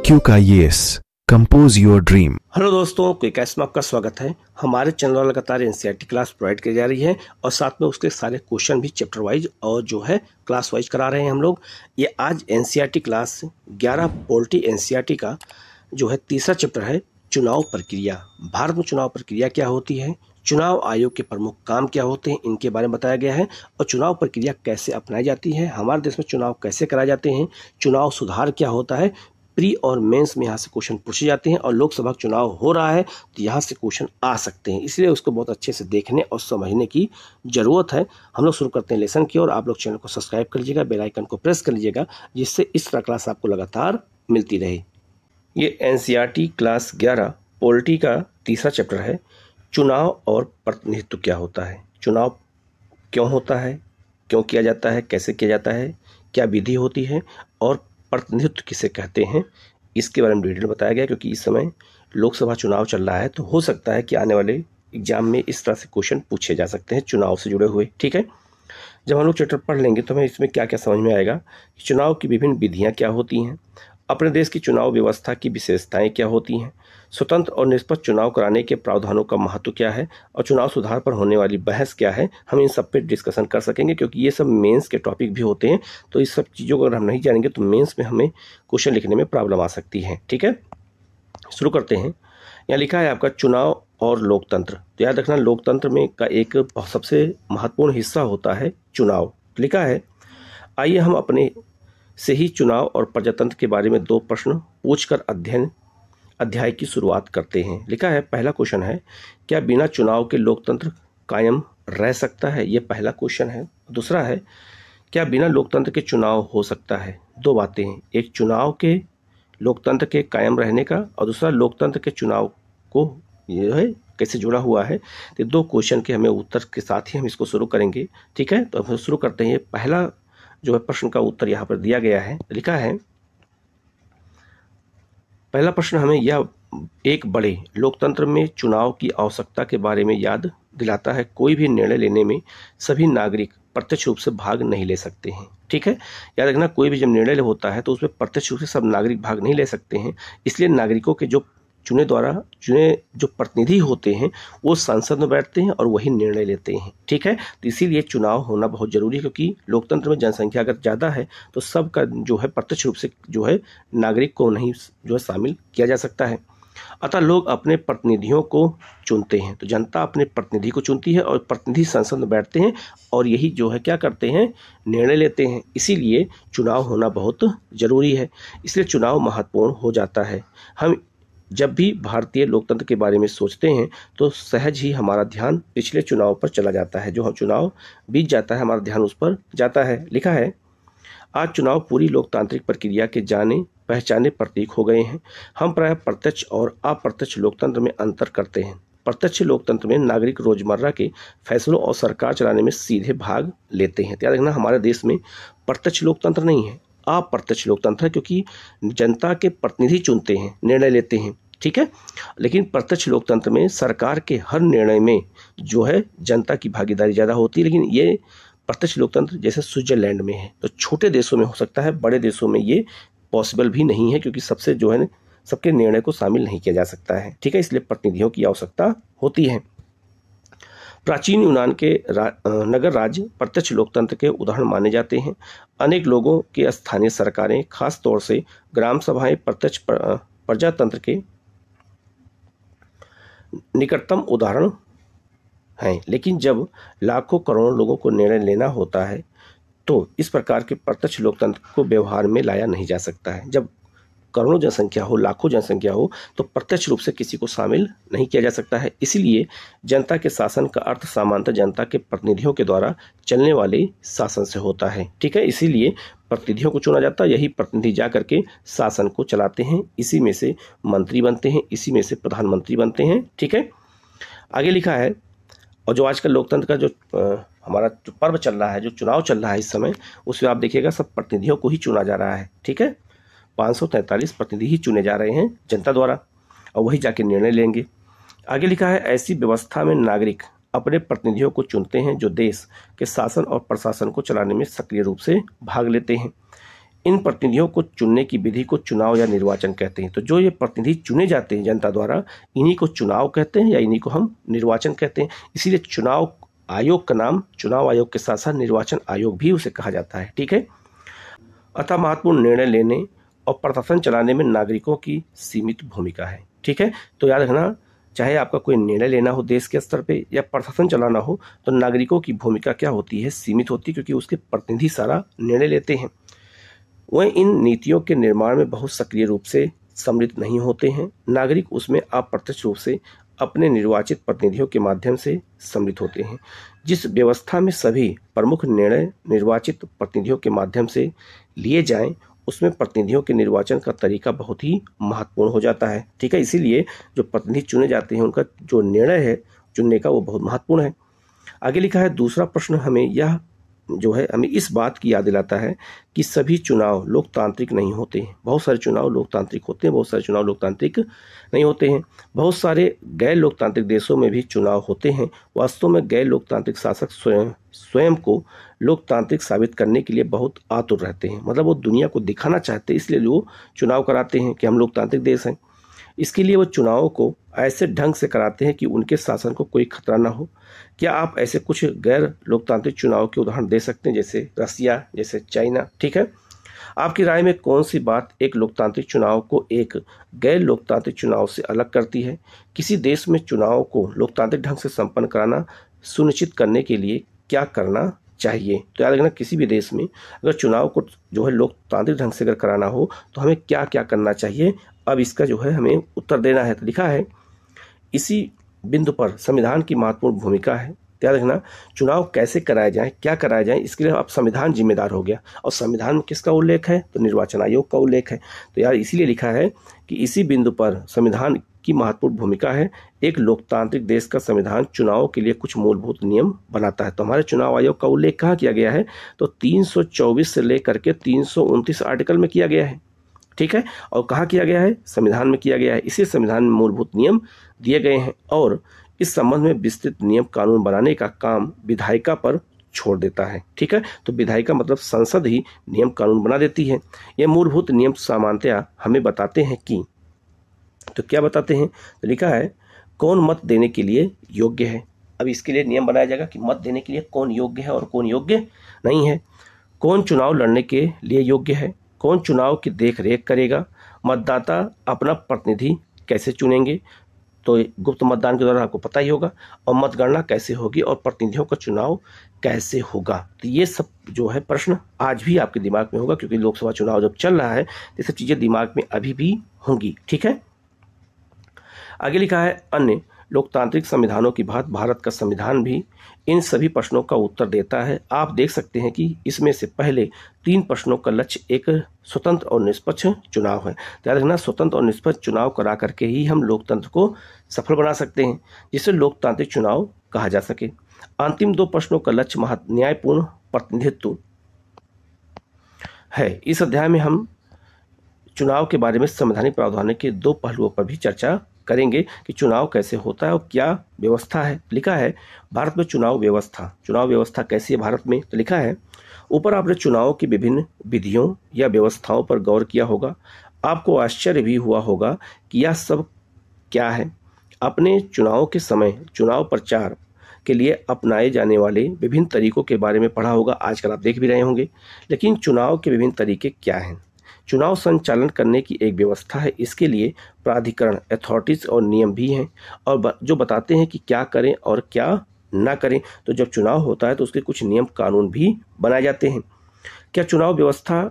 QKIS compose your dream. Hello दोस्तों, क्विकाइस में आपका स्वागत है। हमारे चैनल लगातार एनसीईआरटी क्लास प्रोवाइड की जा रही है और साथ में उसके सारे क्वेश्चन भी चैप्टर वाइज और जो है क्लास वाइज करा रहे हैं हम लोग। ये आज एनसीईआरटी क्लास 11 पॉलिटी एनसीईआरटी का जो है तीसरा चैप्टर है, चुनाव प्रक्रिया। भारत में चुनाव प्रक्रिया क्या होती है, चुनाव आयोग के प्रमुख काम क्या होते हैं, इनके बारे में बताया गया है और चुनाव प्रक्रिया कैसे अपनाई जाती है, हमारे देश में चुनाव कैसे कराए जाते हैं, चुनाव सुधार क्या होता है। प्री और मेंस में यहाँ से क्वेश्चन पूछे जाते हैं और लोकसभा चुनाव हो रहा है तो यहाँ से क्वेश्चन आ सकते हैं, इसलिए उसको बहुत अच्छे से देखने और समझने की ज़रूरत है। हम लोग शुरू करते हैं लेसन की और आप लोग चैनल को सब्सक्राइब कर लीजिएगा, बेल आइकन को प्रेस कर लीजिएगा, जिससे इस तरह क्लास आपको लगातार मिलती रहे। ये एनसीईआरटी क्लास 11 पॉलिटी का तीसरा चैप्टर है, चुनाव और प्रतिनिधित्व क्या होता है, चुनाव क्यों होता है, क्यों किया जाता है, कैसे किया जाता है, क्या विधि होती है और प्रतिनिधित्व किसे कहते हैं, इसके बारे में डिटेल बताया गया। क्योंकि इस समय लोकसभा चुनाव चल रहा है तो हो सकता है कि आने वाले एग्जाम में इस तरह से क्वेश्चन पूछे जा सकते हैं चुनाव से जुड़े हुए। ठीक है, जब हम लोग चैप्टर पढ़ लेंगे तो हमें इसमें क्या क्या समझ में आएगा कि चुनाव की विभिन्न विधियां क्या होती हैं, अपने देश की चुनाव व्यवस्था की विशेषताएं क्या होती हैं, स्वतंत्र और निष्पक्ष चुनाव कराने के प्रावधानों का महत्व क्या है और चुनाव सुधार पर होने वाली बहस क्या है। हम इन सब पे डिस्कशन कर सकेंगे क्योंकि ये सब मेंस के टॉपिक भी होते हैं, तो इस सब चीज़ों को अगर हम नहीं जानेंगे तो मेंस में हमें क्वेश्चन लिखने में प्रॉब्लम आ सकती है। ठीक है, शुरू करते हैं। यहाँ लिखा है आपका चुनाव और लोकतंत्र। तो याद रखना, लोकतंत्र में का एक सबसे महत्वपूर्ण हिस्सा होता है चुनाव। लिखा है, आइए हम अपने से ही चुनाव और प्रजातंत्र के बारे में 2 प्रश्न पूछकर अध्याय की शुरुआत करते हैं। लिखा है, पहला क्वेश्चन है, क्या बिना चुनाव के लोकतंत्र कायम रह सकता है? ये पहला क्वेश्चन है। दूसरा है, क्या बिना लोकतंत्र के चुनाव हो सकता है? 2 बातें हैं, एक चुनाव के लोकतंत्र के कायम रहने का और दूसरा लोकतंत्र के चुनाव को ये है कैसे जुड़ा हुआ है। तो 2 क्वेश्चन के हमें उत्तर के साथ ही हम इसको शुरू करेंगे। ठीक है, तो हम शुरू करते हैं। पहला जो है प्रश्न का उत्तर यहाँ पर दिया गया है। लिखा है, पहला प्रश्न हमें यह एक बड़े लोकतंत्र में चुनाव की आवश्यकता के बारे में याद दिलाता है। कोई भी निर्णय लेने में सभी नागरिक प्रत्यक्ष रूप से भाग नहीं ले सकते हैं। ठीक है, याद रखना, कोई भी जब निर्णय होता है तो उसमें प्रत्यक्ष रूप से सब नागरिक भाग नहीं ले सकते हैं, इसलिए नागरिकों के जो चुने जो प्रतिनिधि होते हैं वो संसद में बैठते हैं और वही निर्णय लेते हैं। ठीक है, तो इसीलिए चुनाव होना बहुत जरूरी है, क्योंकि लोकतंत्र में जनसंख्या अगर ज़्यादा है तो सबका जो है प्रत्यक्ष रूप से जो है नागरिक को नहीं जो है शामिल किया जा सकता है। अतः लोग अपने प्रतिनिधियों को चुनते हैं, तो जनता अपने प्रतिनिधि को चुनती है और प्रतिनिधि संसद में बैठते हैं और यही जो है क्या करते हैं, निर्णय लेते हैं। इसीलिए चुनाव होना बहुत ज़रूरी है, इसलिए चुनाव महत्वपूर्ण हो जाता है। हम जब भी भारतीय लोकतंत्र के बारे में सोचते हैं तो सहज ही हमारा ध्यान पिछले चुनाव पर चला जाता है। जो हम चुनाव बीत जाता है हमारा ध्यान उस पर जाता है। लिखा है, आज चुनाव पूरी लोकतांत्रिक प्रक्रिया के जाने पहचाने प्रतीक हो गए हैं। हम प्रायः प्रत्यक्ष और अप्रत्यक्ष लोकतंत्र में अंतर करते हैं। प्रत्यक्ष लोकतंत्र में नागरिक रोजमर्रा के फैसलों और सरकार चलाने में सीधे भाग लेते हैं। याद रखना, हमारे देश में प्रत्यक्ष लोकतंत्र नहीं है, अप्रत्यक्ष लोकतंत्र है, क्योंकि जनता के प्रतिनिधि चुनते हैं, निर्णय लेते हैं। ठीक है, लेकिन प्रत्यक्ष लोकतंत्र में सरकार के हर निर्णय में जो है जनता की भागीदारी ज़्यादा होती है। लेकिन ये प्रत्यक्ष लोकतंत्र जैसे स्विट्जरलैंड में है, तो छोटे देशों में हो सकता है, बड़े देशों में ये पॉसिबल भी नहीं है, क्योंकि सबसे जो है सबके निर्णय को शामिल नहीं किया जा सकता है। ठीक है, इसलिए प्रतिनिधियों की आवश्यकता होती है। प्राचीन यूनान के नगर राज्य प्रत्यक्ष लोकतंत्र के उदाहरण माने जाते हैं। अनेक लोगों के स्थानीय सरकारें, खास तौर से ग्राम सभाएं प्रत्यक्ष प्रजातंत्र के निकटतम उदाहरण हैं। लेकिन जब लाखों करोड़ों लोगों को निर्णय लेना होता है तो इस प्रकार के प्रत्यक्ष लोकतंत्र को व्यवहार में लाया नहीं जा सकता है। जब करोड़ों जनसंख्या हो, लाखों जनसंख्या हो, तो प्रत्यक्ष रूप से किसी को शामिल नहीं किया जा सकता है। इसीलिए जनता के शासन का अर्थ सामान्यतः जनता के प्रतिनिधियों के द्वारा चलने वाले शासन से होता है। ठीक है, इसीलिए प्रतिनिधियों को चुना जाता है, यही प्रतिनिधि जा करके शासन को चलाते हैं, इसी में से मंत्री बनते हैं, इसी में से प्रधानमंत्री बनते हैं। ठीक है, आगे लिखा है, और जो आजकल लोकतंत्र का जो हमारा जो पर्व चल रहा है, जो चुनाव चल रहा है इस समय, उसमें आप देखिएगा सब प्रतिनिधियों को ही चुना जा रहा है। ठीक है, 543 प्रतिनिधि ही चुने जा रहे हैं जनता द्वारा और वही जाके निर्णय लेंगे। आगे लिखा है, ऐसी व्यवस्था में नागरिक अपने प्रतिनिधियों को चुनते हैं जो देश के शासन और प्रशासन को चलाने में सक्रिय रूप से भाग लेते हैं। इन प्रतिनिधियों को चुनने की विधि को चुनाव या निर्वाचन कहते हैं। तो जो ये प्रतिनिधि चुने जाते हैं जनता द्वारा, इन्हीं को चुनाव कहते हैं या इन्हीं को हम निर्वाचन कहते हैं। इसीलिए चुनाव आयोग का नाम चुनाव आयोग के साथ साथ निर्वाचन आयोग भी उसे कहा जाता है। ठीक है। अतः महत्वपूर्ण निर्णय लेने और प्रशासन चलाने में नागरिकों की सीमित भूमिका है। ठीक है। तो याद रखना, चाहे आपका कोई निर्णय लेना हो देश के स्तर पे या प्रशासन चलाना हो, तो नागरिकों की भूमिका क्या होती है? सीमित होती है, क्योंकि उसके प्रतिनिधि सारा निर्णय लेते हैं। वह इन नीतियों के निर्माण में बहुत सक्रिय रूप से सम्मिलित नहीं होते हैं। नागरिक उसमें अप्रत्यक्ष रूप से अपने निर्वाचित प्रतिनिधियों के माध्यम से सम्मिलित होते हैं। जिस व्यवस्था में सभी प्रमुख निर्णय निर्वाचित प्रतिनिधियों के माध्यम से लिए जाएं, उसमें प्रतिनिधियों के निर्वाचन का तरीका बहुत ही महत्वपूर्ण हो जाता है। ठीक है। इसीलिए जो प्रतिनिधि चुने जाते हैं, उनका जो निर्णय है चुनने का, वो बहुत महत्वपूर्ण है। आगे लिखा है, दूसरा प्रश्न हमें यह जो है हमें इस बात की याद दिलाता है कि सभी चुनाव लोकतांत्रिक नहीं होते हैं। बहुत सारे चुनाव लोकतांत्रिक होते हैं, बहुत सारे चुनाव लोकतांत्रिक नहीं होते हैं। बहुत सारे गैर लोकतांत्रिक देशों में भी चुनाव होते हैं। वास्तव में गैर लोकतांत्रिक शासक स्वयं को लोकतांत्रिक साबित करने के लिए बहुत आतुर रहते हैं। मतलब वो दुनिया को दिखाना चाहते हैं, इसलिए वो चुनाव कराते हैं कि हम लोकतांत्रिक देश हैं। इसके लिए वो चुनावों को ऐसे ढंग से कराते हैं कि उनके शासन को कोई खतरा ना हो। क्या आप ऐसे कुछ गैर लोकतांत्रिक चुनाव के उदाहरण दे सकते हैं, जैसे रसिया, जैसे चाइना? ठीक है। आपकी राय में कौन सी बात एक लोकतांत्रिक चुनाव को एक गैर लोकतांत्रिक चुनाव से अलग करती है? किसी देश में चुनाव को लोकतांत्रिक ढंग से संपन्न कराना सुनिश्चित करने के लिए क्या करना चाहिए? तो याद रखना, किसी भी देश में अगर चुनाव को जो है लोकतांत्रिक ढंग से अगर कराना हो तो हमें क्या क्या करना चाहिए? अब इसका जो है हमें उत्तर देना है। तो लिखा है, इसी बिंदु पर संविधान की महत्वपूर्ण भूमिका है। याद रखना, चुनाव कैसे कराए जाएं, क्या कराए जाएं, इसके लिए अब संविधान जिम्मेदार हो गया। और संविधान में किसका उल्लेख है? तो निर्वाचन आयोग का उल्लेख है। तो यार इसीलिए लिखा है कि इसी बिंदु पर संविधान की महत्वपूर्ण भूमिका है। एक लोकतांत्रिक देश का संविधान चुनाव के लिए कुछ मूलभूत नियम बनाता है। तो हमारे चुनाव आयोग का उल्लेख कहाँ किया गया है? तो 324 से लेकर के 329 आर्टिकल में किया गया है। ठीक है। और कहाँ किया गया है? संविधान में किया गया है। इसी संविधान में मूलभूत नियम दिए गए हैं और इस संबंध में विस्तृत नियम कानून बनाने का काम विधायिका पर छोड़ देता है। ठीक है। तो विधायिका मतलब संसद ही नियम कानून बना देती है। ये मूलभूत नियम सामान्यतया हमें बताते हैं कि, तो क्या बताते हैं? तो लिखा है, कौन मत देने के लिए योग्य है। अब इसके लिए नियम बनाया जाएगा कि मत देने के लिए कौन योग्य है और कौन योग्य नहीं है। कौन चुनाव लड़ने के लिए योग्य है, कौन चुनाव की देख रेख करेगा, मतदाता अपना प्रतिनिधि कैसे चुनेंगे, तो गुप्त मतदान के दौरान आपको पता ही होगा, और मतगणना कैसे होगी और प्रतिनिधियों का चुनाव कैसे होगा। तो ये सब जो है प्रश्न आज भी आपके दिमाग में होगा, क्योंकि लोकसभा चुनाव जब चल रहा है तो ये सब चीज़ें दिमाग में अभी भी होंगी। ठीक है। आगे लिखा है, अन्य लोकतांत्रिक संविधानों की भांति भारत का संविधान भी इन सभी प्रश्नों का उत्तर देता है। आप देख सकते हैं कि इसमें से पहले 3 प्रश्नों का लक्ष्य एक स्वतंत्र और निष्पक्ष चुनाव है। याद रखना, स्वतंत्र और निष्पक्ष चुनाव करा करके ही हम लोकतंत्र को सफल बना सकते हैं, जिसे लोकतांत्रिक चुनाव कहा जा सके। अंतिम 2 प्रश्नों का लक्ष्य न्यायपूर्ण प्रतिनिधित्व है। इस अध्याय में हम चुनाव के बारे में संवैधानिक प्रावधानों के 2 पहलुओं पर भी चर्चा करेंगे कि चुनाव कैसे होता है और क्या व्यवस्था है। लिखा है, भारत में चुनाव व्यवस्था कैसी है भारत में? तो लिखा है, ऊपर आपने चुनाव की विभिन्न विधियों या व्यवस्थाओं पर गौर किया होगा। आपको आश्चर्य भी हुआ होगा कि यह सब क्या है। अपने चुनाव के समय चुनाव प्रचार के लिए अपनाए जाने वाले विभिन्न तरीकों के बारे में पढ़ा होगा, आजकल आप देख भी रहे होंगे। लेकिन चुनाव के विभिन्न तरीके क्या हैं? चुनाव संचालन करने की एक व्यवस्था है। इसके लिए प्राधिकरण, अथॉरिटीज और नियम भी हैं और जो बताते हैं कि क्या करें और क्या ना करें। तो जब चुनाव होता है तो उसके कुछ नियम कानून भी बनाए जाते हैं। क्या चुनाव व्यवस्था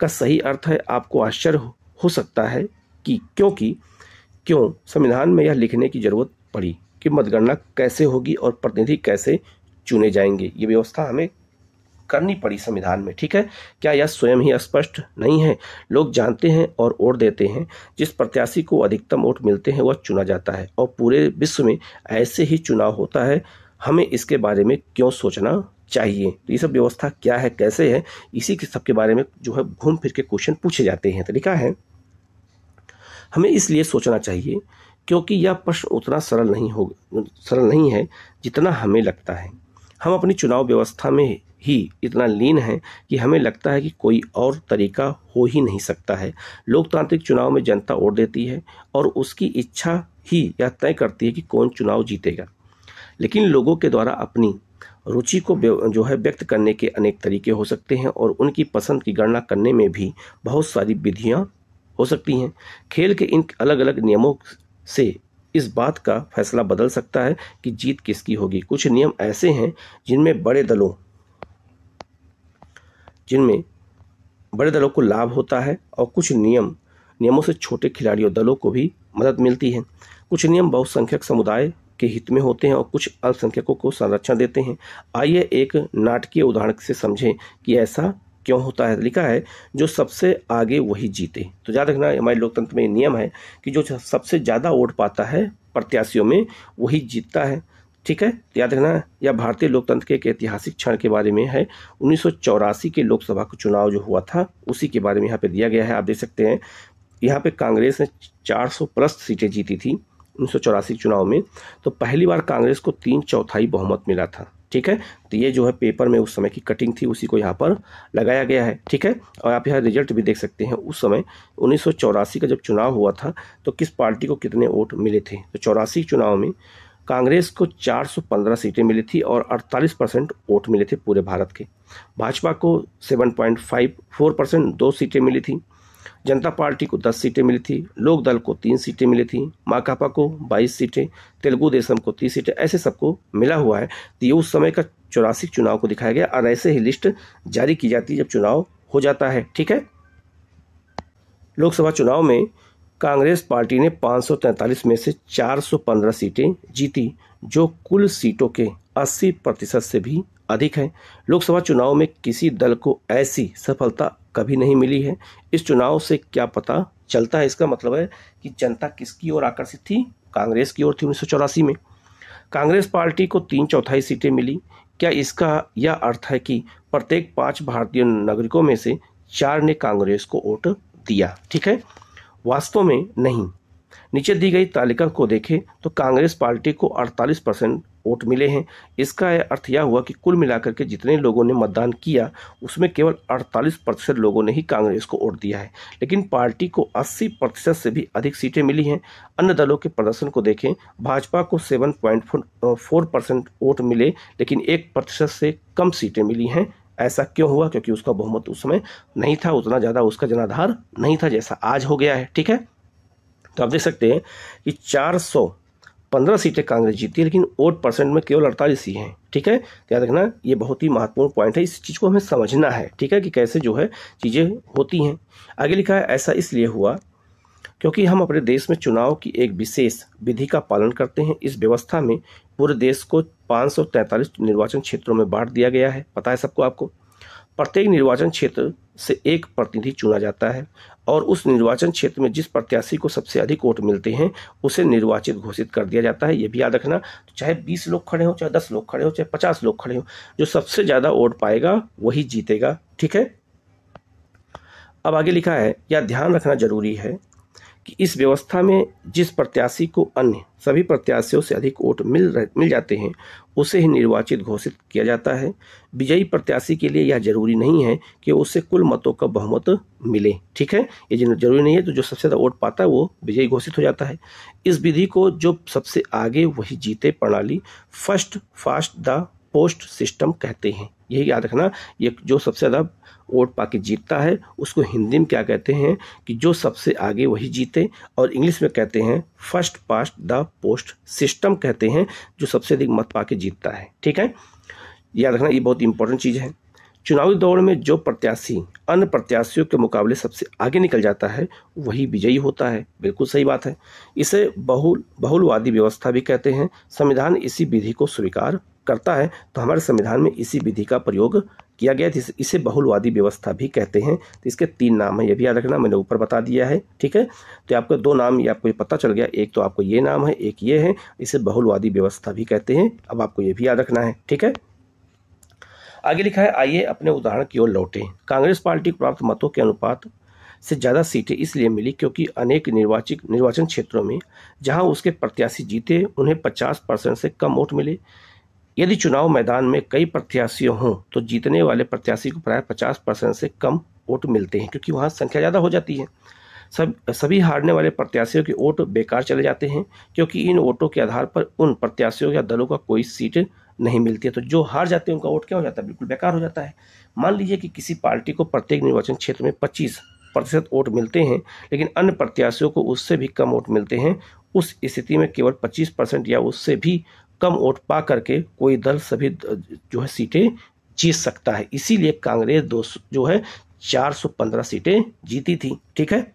का सही अर्थ है? आपको आश्चर्य हो सकता है कि क्यों संविधान में यह लिखने की जरूरत पड़ी कि मतगणना कैसे होगी और प्रतिनिधि कैसे चुने जाएंगे। ये व्यवस्था हमें करनी पड़ी संविधान में। ठीक है। क्या यह स्वयं ही स्पष्ट नहीं है? लोग जानते हैं और वोट देते हैं। जिस प्रत्याशी को अधिकतम वोट मिलते हैं वह चुना जाता है और पूरे विश्व में ऐसे ही चुनाव होता है। हमें इसके बारे में क्यों सोचना चाहिए? तो ये सब व्यवस्था क्या है, कैसे है, इसी के सब के बारे में जो है घूम फिर के क्वेश्चन पूछे जाते हैं। तो लिखा है, हमें इसलिए सोचना चाहिए क्योंकि यह प्रश्न उतना सरल नहीं है जितना हमें लगता है। हम अपनी चुनाव व्यवस्था में ही इतना लीन है कि हमें लगता है कि कोई और तरीका हो ही नहीं सकता है। लोकतांत्रिक चुनाव में जनता वोट देती है और उसकी इच्छा ही यह तय करती है कि कौन चुनाव जीतेगा। लेकिन लोगों के द्वारा अपनी रुचि को जो है व्यक्त करने के अनेक तरीके हो सकते हैं और उनकी पसंद की गणना करने में भी बहुत सारी विधियां हो सकती हैं। खेल के इन अलग अलग नियमों से इस बात का फैसला बदल सकता है कि जीत किसकी होगी। कुछ नियम ऐसे हैं जिनमें बड़े दलों को लाभ होता है और कुछ नियमों से छोटे खिलाड़ियों दलों को भी मदद मिलती है। कुछ नियम बहुसंख्यक समुदाय के हित में होते हैं और कुछ अल्पसंख्यकों को संरक्षण देते हैं। आइए एक नाटकीय उदाहरण से समझें कि ऐसा क्यों होता है। लिखा है जो सबसे आगे वही जीते। तो याद रखना हमारे लोकतंत्र में नियम है कि जो सबसे ज़्यादा वोट पाता है प्रत्याशियों में वही जीतता है। ठीक है, तो याद रखना यह भारतीय लोकतंत्र के एक ऐतिहासिक क्षण के बारे में है। 1984 के लोकसभा का चुनाव जो हुआ था उसी के बारे में यहाँ पे दिया गया है। आप देख सकते हैं यहाँ पे कांग्रेस ने 400 प्लस सीटें जीती थी 1984 चुनाव में। तो पहली बार कांग्रेस को 3/4 बहुमत मिला था। ठीक है, तो ये जो है पेपर में उस समय की कटिंग थी उसी को यहाँ पर लगाया गया है। ठीक है, और आप यहाँ रिजल्ट भी देख सकते हैं। उस समय 1984 का जब चुनाव हुआ था तो किस पार्टी को कितने वोट मिले थे। तो 84 चुनाव में कांग्रेस को 415 सीटें मिली थी और 48% वोट मिले थे पूरे भारत के। भाजपा को 7.54% 2 सीटें मिली थी। जनता पार्टी को 10 सीटें मिली थी। लोक दल को 3 सीटें मिली थी। माकपा को 22 सीटें, तेलुगु देशम को 30 सीटें, ऐसे सबको मिला हुआ है। तो ये उस समय का 84 चुनाव को दिखाया गया और ऐसे ही लिस्ट जारी की जाती है जब चुनाव हो जाता है। ठीक है, लोकसभा चुनाव में कांग्रेस पार्टी ने 543 में से 415 सीटें जीती जो कुल सीटों के 80% से भी अधिक है। लोकसभा चुनाव में किसी दल को ऐसी सफलता कभी नहीं मिली है। इस चुनाव से क्या पता चलता है? इसका मतलब है कि जनता किसकी ओर आकर्षित थी? कांग्रेस की ओर थी। 1984 में कांग्रेस पार्टी को 3/4 सीटें मिली। क्या इसका यह अर्थ है कि प्रत्येक 5 भारतीय नागरिकों में से 4 ने कांग्रेस को वोट दिया? ठीक है, वास्तव में नहीं। नीचे दी गई तालिका को देखें तो कांग्रेस पार्टी को 48% वोट मिले हैं। इसका अर्थ यह हुआ कि कुल मिलाकर के जितने लोगों ने मतदान किया उसमें केवल 48% लोगों ने ही कांग्रेस को वोट दिया है। लेकिन पार्टी को 80% से भी अधिक सीटें मिली हैं। अन्य दलों के प्रदर्शन को देखें। भाजपा को 7.4% वोट मिले लेकिन 1% से कम सीटें मिली हैं। ऐसा क्यों हुआ? क्योंकि उसका बहुमत उस समय नहीं था, उतना ज़्यादा उसका जनाधार नहीं था जैसा आज हो गया है। ठीक है, तो आप देख सकते हैं कि 415 सीटें कांग्रेस जीती है लेकिन वोट परसेंट में केवल 48 ही हैं। ठीक है, याद रखना ये बहुत ही महत्वपूर्ण पॉइंट है। इस चीज़ को हमें समझना है। ठीक है, कि कैसे जो है चीज़ें होती हैं। आगे लिखा है ऐसा इसलिए हुआ क्योंकि हम अपने देश में चुनाव की एक विशेष विधि का पालन करते हैं। इस व्यवस्था में पूरे देश को 543 निर्वाचन क्षेत्रों में बांट दिया गया है। पता है सबको आपको। प्रत्येक निर्वाचन क्षेत्र से एक प्रतिनिधि चुना जाता है और उस निर्वाचन क्षेत्र में जिस प्रत्याशी को सबसे अधिक वोट मिलते हैं उसे निर्वाचित घोषित कर दिया जाता है। ये भी याद रखना, चाहे 20 लोग खड़े हो, चाहे 10 लोग खड़े हो, चाहे 50 लोग खड़े हो, जो सबसे ज़्यादा वोट पाएगा वही जीतेगा। ठीक है, अब आगे लिखा है यह ध्यान रखना जरूरी है कि इस व्यवस्था में जिस प्रत्याशी को अन्य सभी प्रत्याशियों से अधिक वोट मिल जाते हैं उसे ही निर्वाचित घोषित किया जाता है। विजयी प्रत्याशी के लिए यह जरूरी नहीं है कि उसे कुल मतों का बहुमत मिले। ठीक है, ये जरूरी नहीं है। तो जो सबसे ज़्यादा वोट पाता है वो विजयी घोषित हो जाता है। इस विधि को जो सबसे आगे वही जीते प्रणाली first fast the post system कहते हैं। यही याद रखना, ये जो सबसे ज़्यादा वोट पाके जीतता है उसको हिंदी में क्या कहते हैं कि जो सबसे आगे वही जीते, और इंग्लिश में कहते हैं first past the post system कहते हैं, जो सबसे अधिक मत पाके जीतता है। ठीक है, याद रखना ये बहुत इंपॉर्टेंट चीज़ है। चुनावी दौड़ में जो प्रत्याशी अन्य प्रत्याशियों के मुकाबले सबसे आगे निकल जाता है वही विजयी होता है। बिल्कुल सही बात है। इसे बहुलवादी व्यवस्था भी कहते हैं। संविधान इसी विधि को स्वीकार करता है, तो हमारे संविधान में इसी विधि का प्रयोग किया गया है। इसे बहुलवादी व्यवस्था भी कहते हैं। तो इसके 3 नाम है, ये भी याद रखना, मैंने ऊपर बता दिया है। ठीक है, तो आपको 2 नाम ये आपको पता चल गया। एक तो आपको ये नाम है, एक ये है। इसे बहुलवादी व्यवस्था भी कहते हैं। अब आपको ये भी याद रखना है। ठीक है, आगे लिखा है आइए अपने उदाहरण की ओर लौटें। कांग्रेस पार्टी को प्राप्त मतों के अनुपात से ज़्यादा सीटें इसलिए मिली क्योंकि अनेक निर्वाचन क्षेत्रों में जहां उसके प्रत्याशी जीते उन्हें 50% से कम वोट मिले। यदि चुनाव मैदान में कई प्रत्याशी हों तो जीतने वाले प्रत्याशी को प्राय 50% से कम वोट मिलते हैं, क्योंकि वहाँ संख्या ज़्यादा हो जाती है। सभी हारने वाले प्रत्याशियों के वोट बेकार चले जाते हैं, क्योंकि इन वोटों के आधार पर उन प्रत्याशियों या दलों का कोई सीट नहीं मिलती है। तो जो हार जाते हैं उनका वोट क्या हो जाता है, बिल्कुल बेकार हो जाता है। मान लीजिए कि किसी पार्टी को प्रत्येक निर्वाचन क्षेत्र में 25% वोट मिलते हैं, लेकिन अन्य प्रत्याशियों को उससे भी कम वोट मिलते हैं। उस स्थिति में केवल 25% या उससे भी कम वोट पा करके कोई दल सभी जो है सीटें जीत सकता है। इसीलिए कांग्रेस 415 सीटें जीती थी। ठीक है,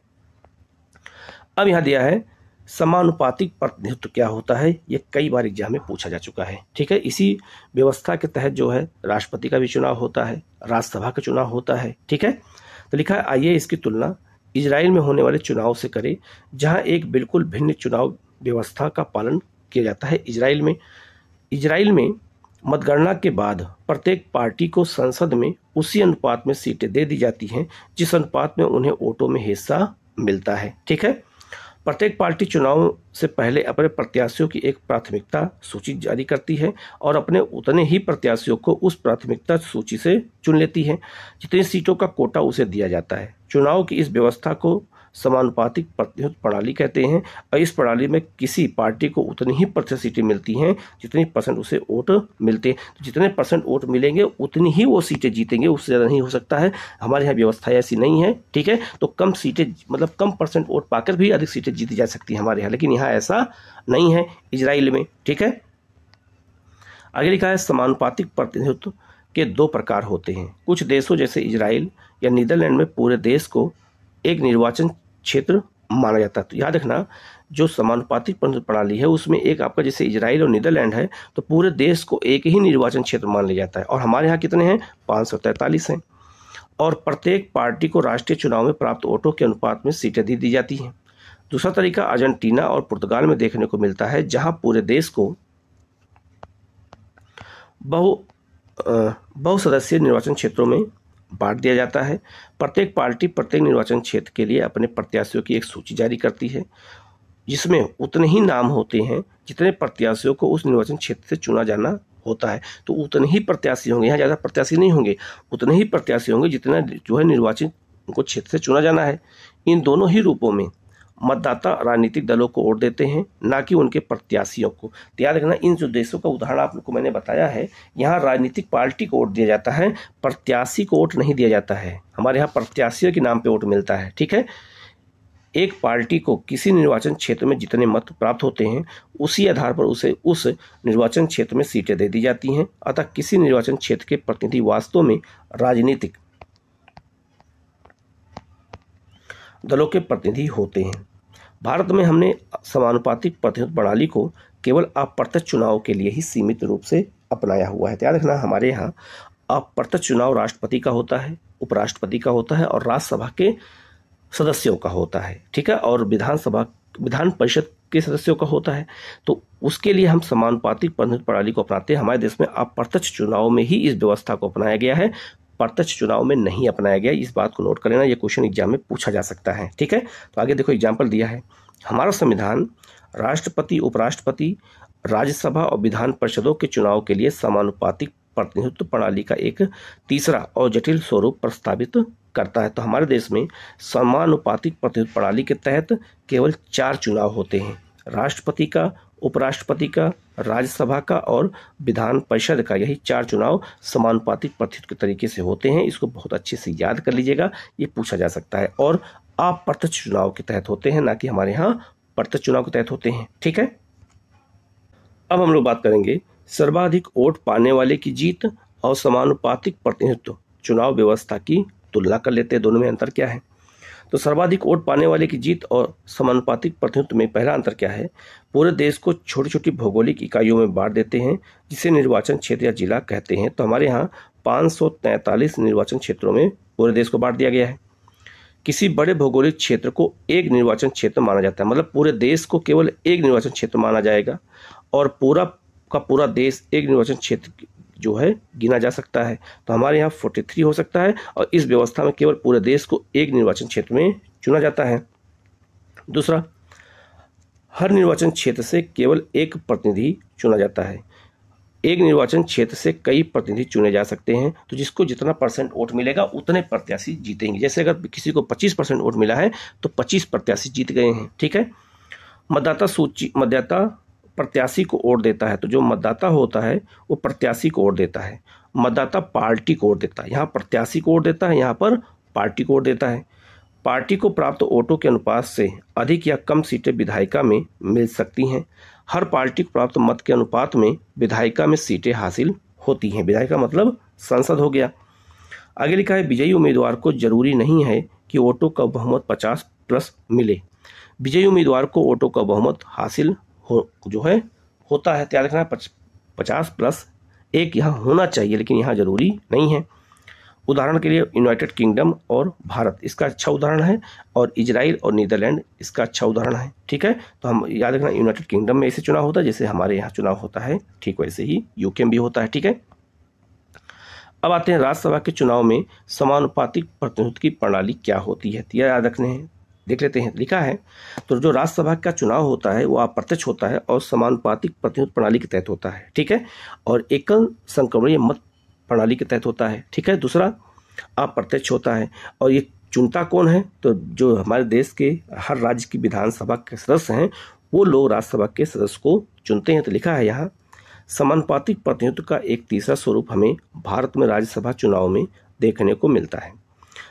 अब यहाँ दिया है समानुपातिक प्रतिनिधित्व क्या होता है। ये कई बार एग्जाम में पूछा जा चुका है। ठीक है, इसी व्यवस्था के तहत जो है राष्ट्रपति का भी चुनाव होता है, राज्यसभा का चुनाव होता है। ठीक है, तो लिखा है आइए इसकी तुलना इजराइल में होने वाले चुनाव से करें, जहां एक बिल्कुल भिन्न चुनाव व्यवस्था का पालन किया जाता है। इजराइल में मतगणना के बाद प्रत्येक पार्टी को संसद में उसी अनुपात में सीटें दे दी जाती हैं जिस अनुपात में उन्हें वोटों में हिस्सा मिलता है। ठीक है, प्रत्येक पार्टी चुनाव से पहले अपने प्रत्याशियों की एक प्राथमिकता सूची जारी करती है और अपने उतने ही प्रत्याशियों को उस प्राथमिकता सूची से चुन लेती है जितनी सीटों का कोटा उसे दिया जाता है। चुनाव की इस व्यवस्था को समानुपातिक प्रतिनिधित्व प्रणाली कहते हैं और इस प्रणाली में किसी पार्टी को उतनी ही प्रतिशत सीटें मिलती हैं जितनी परसेंट उसे वोट मिलते हैं। तो जितने परसेंट वोट मिलेंगे उतनी ही वो सीटें जीतेंगे, उससे ज़्यादा नहीं हो सकता है। हमारे यहाँ व्यवस्था ऐसी नहीं है। ठीक है, तो कम सीटें मतलब कम परसेंट वोट पाकर भी अधिक सीटें जीती जा सकती हैं हमारे यहाँ, लेकिन यहाँ ऐसा नहीं है इजराइल में। ठीक है, आगे लिखा है समानुपातिक प्रतिनिधित्व के 2 प्रकार होते हैं। कुछ देशों जैसे इजराइल या नीदरलैंड में पूरे देश को एक निर्वाचन क्षेत्र माना जाता है। तो याद रखना, जो समानुपातिक प्रणाली है उसमें एक आपका जैसे इजराइल और नीदरलैंड है तो पूरे देश को एक ही निर्वाचन क्षेत्र मान लिया जाता है, और हमारे यहाँ कितने हैं, 543 हैं। और प्रत्येक पार्टी को राष्ट्रीय चुनाव में प्राप्त वोटों के अनुपात में सीटें दी जाती हैं। दूसरा तरीका अर्जेंटीना और पुर्तगाल में देखने को मिलता है, जहाँ पूरे देश को बहुसदस्यीय निर्वाचन क्षेत्रों में बांट दिया जाता है। प्रत्येक पार्टी प्रत्येक निर्वाचन क्षेत्र के लिए अपने प्रत्याशियों की एक सूची जारी करती है जिसमें उतने ही नाम होते हैं जितने प्रत्याशियों को उस निर्वाचन क्षेत्र से चुना जाना होता है। तो उतने ही प्रत्याशी होंगे, यहाँ ज़्यादा प्रत्याशी नहीं होंगे, उतने ही प्रत्याशी होंगे जितना जो है निर्वाचन को क्षेत्र से चुना जाना है। इन दोनों ही रूपों में मतदाता राजनीतिक दलों को वोट देते हैं, ना कि उनके प्रत्याशियों को। तो याद रखना, इन जो देशों का उदाहरण आपको मैंने बताया है, यहाँ राजनीतिक पार्टी को वोट दिया जाता है, प्रत्याशी को वोट नहीं दिया जाता है। हमारे यहाँ प्रत्याशियों के नाम पे वोट मिलता है। ठीक है, एक पार्टी को किसी निर्वाचन क्षेत्र में जितने मत प्राप्त होते हैं उसी आधार पर उसे उस निर्वाचन क्षेत्र में सीटें दे दी जाती हैं। अतः किसी निर्वाचन क्षेत्र के प्रतिनिधि वास्तव में राजनीतिक दलों के प्रतिनिधि होते हैं। भारत में हमने समानुपातिक प्रतिनिधित्व प्रणाली को केवल अप्रत्यक्ष चुनाव के लिए ही सीमित रूप से अपनाया हुआ है। तो याद रखना, हमारे यहाँ अप्रत्यक्ष चुनाव राष्ट्रपति का होता है, उपराष्ट्रपति का होता है और राज्यसभा के सदस्यों का होता है। ठीक है, और विधान परिषद के सदस्यों का होता है। तो उसके लिए हम समानुपातिक प्रतिनिधित्व प्रणाली को अपनाते हैं। हमारे देश में अप्रत्यक्ष चुनाव में ही इस व्यवस्था को अपनाया गया है, प्रत्यक्ष चुनाव में नहीं अपनाया गया। इस बात को नोट कर लेना, ये क्वेश्चन एग्जाम में पूछा जा सकता है। ठीक है, तो आगे देखो एग्जाम्पल दिया है। हमारा संविधान राष्ट्रपति, उपराष्ट्रपति, राज्यसभा और विधान परिषदों के चुनाव के लिए समानुपातिक प्रतिनिधित्व प्रणाली का एक तीसरा और जटिल स्वरूप प्रस्तावित करता है। तो हमारे देश में समानुपातिक प्रतिनिधित्व प्रणाली के तहत केवल 4 चुनाव होते हैं, राष्ट्रपति का, उपराष्ट्रपति का, राज्यसभा का और विधान परिषद का। यही 4 चुनाव समानुपातिक प्रतिनिधित्व के तरीके से होते हैं। इसको बहुत अच्छे से याद कर लीजिएगा, ये पूछा जा सकता है। और अप्रत्यक्ष चुनाव के तहत होते हैं, ना कि हमारे यहाँ प्रत्यक्ष चुनाव के तहत होते हैं। ठीक है, अब हम लोग बात करेंगे सर्वाधिक वोट पाने वाले की जीत और समानुपातिक प्रतिनिधित्व चुनाव व्यवस्था की तुलना कर लेते हैं, दोनों में अंतर क्या है। तो सर्वाधिक वोट पाने वाले की जीत और समानुपातिक प्रतिनिधित्व में पहला अंतर क्या है, पूरे देश को छोटी छोटी भौगोलिक इकाइयों में बांट देते हैं जिसे निर्वाचन क्षेत्र या जिला कहते हैं। तो हमारे यहाँ 543 निर्वाचन क्षेत्रों में पूरे देश को बांट दिया गया है। किसी बड़े भौगोलिक क्षेत्र को एक निर्वाचन क्षेत्र माना जाता है, मतलब पूरे देश को केवल एक निर्वाचन क्षेत्र माना जाएगा और पूरा का पूरा देश एक निर्वाचन क्षेत्र जो है गिना जा सकता है। तो हमारे यहाँ 43 हो सकता है और इस व्यवस्था में केवल पूरे देश को एक निर्वाचन क्षेत्र में चुना जाता है। दूसरा, हर निर्वाचन क्षेत्र से केवल एक प्रतिनिधि चुना जाता है। एक निर्वाचन क्षेत्र से कई प्रतिनिधि चुने जा सकते हैं, तो जिसको जितना % वोट मिलेगा उतने प्रत्याशी जीतेंगे। जैसे अगर किसी को 25% वोट मिला है तो 25 प्रत्याशी जीत गए हैं। ठीक है। मतदाता प्रत्याशी को वोट देता है, तो जो मतदाता होता है वो प्रत्याशी को वोट देता है। मतदाता पार्टी को वोट देता है, यहाँ प्रत्याशी को वोट देता है, यहाँ पर पार्टी को वोट देता है। पार्टी को प्राप्त वोटों के अनुपात से अधिक या कम सीटें विधायिका में मिल सकती हैं। हर पार्टी को प्राप्त मत के अनुपात में विधायिका में सीटें हासिल होती हैं। विधायिका मतलब संसद हो गया। आगे लिखा है विजयी उम्मीदवार को जरूरी नहीं है कि वोटों का बहुमत 50+ मिले। विजयी उम्मीदवार को वोटों का बहुमत हासिल होता है। याद रखना 50+1 यहाँ होना चाहिए, लेकिन यहाँ जरूरी नहीं है। उदाहरण के लिए यूनाइटेड किंगडम और भारत इसका अच्छा उदाहरण है, और इजराइल और नीदरलैंड इसका अच्छा उदाहरण है। ठीक है। तो हम याद रखना यूनाइटेड किंगडम में ऐसे चुनाव होता है जैसे हमारे यहाँ चुनाव होता है, ठीक वैसे ही यूके में भी होता है। ठीक है। अब आते हैं राज्यसभा के चुनाव में समानुपातिक प्रतिनिधित्व की प्रणाली क्या होती है। तो याद रखने हैं, देख लेते हैं। लिखा है तो जो राज्यसभा का चुनाव होता है वो अप्रत्यक्ष होता है और समानुपातिक प्रतिनिधित्व प्रणाली के तहत होता है। ठीक है। और एकल संक्रमणीय मत प्रणाली के तहत होता है। ठीक है। दूसरा अप्रत्यक्ष होता है। और ये चुनता कौन है, तो जो हमारे देश के हर राज्य की विधानसभा के सदस्य हैं वो लोग राज्यसभा के सदस्य को चुनते हैं। तो लिखा है यहाँ समानुपातिक प्रतिनिधित्व का एक तीसरा स्वरूप हमें भारत में राज्यसभा चुनाव में देखने को मिलता है।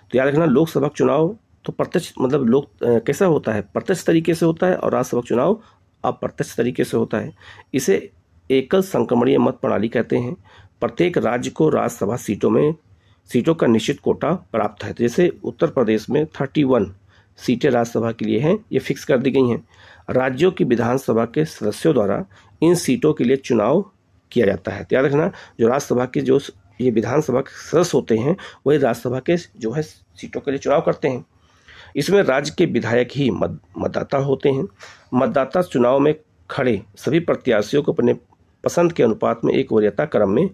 तो याद रखना लोकसभा चुनाव तो प्रत्यक्ष मतलब कैसा होता है, प्रत्यक्ष तरीके से होता है, और राज्यसभा चुनाव अप्रत्यक्ष तरीके से होता है। इसे एकल संक्रमणीय मत प्रणाली कहते हैं। प्रत्येक राज्य को राज्यसभा सीटों का निश्चित कोटा प्राप्त है। जैसे उत्तर प्रदेश में 31 सीटें राज्यसभा के लिए हैं, ये फिक्स कर दी गई हैं। राज्यों की विधानसभा के सदस्यों द्वारा इन सीटों के लिए चुनाव किया जाता है। याद रखना जो राज्यसभा के जो ये विधानसभा के सदस्य होते हैं वही राज्यसभा के जो है सीटों के लिए चुनाव करते हैं। इसमें राज्य के विधायक ही मतदाता होते हैं। मतदाता चुनाव में खड़े सभी प्रत्याशियों को अपने पसंद के अनुपात में एक वरीयता क्रम में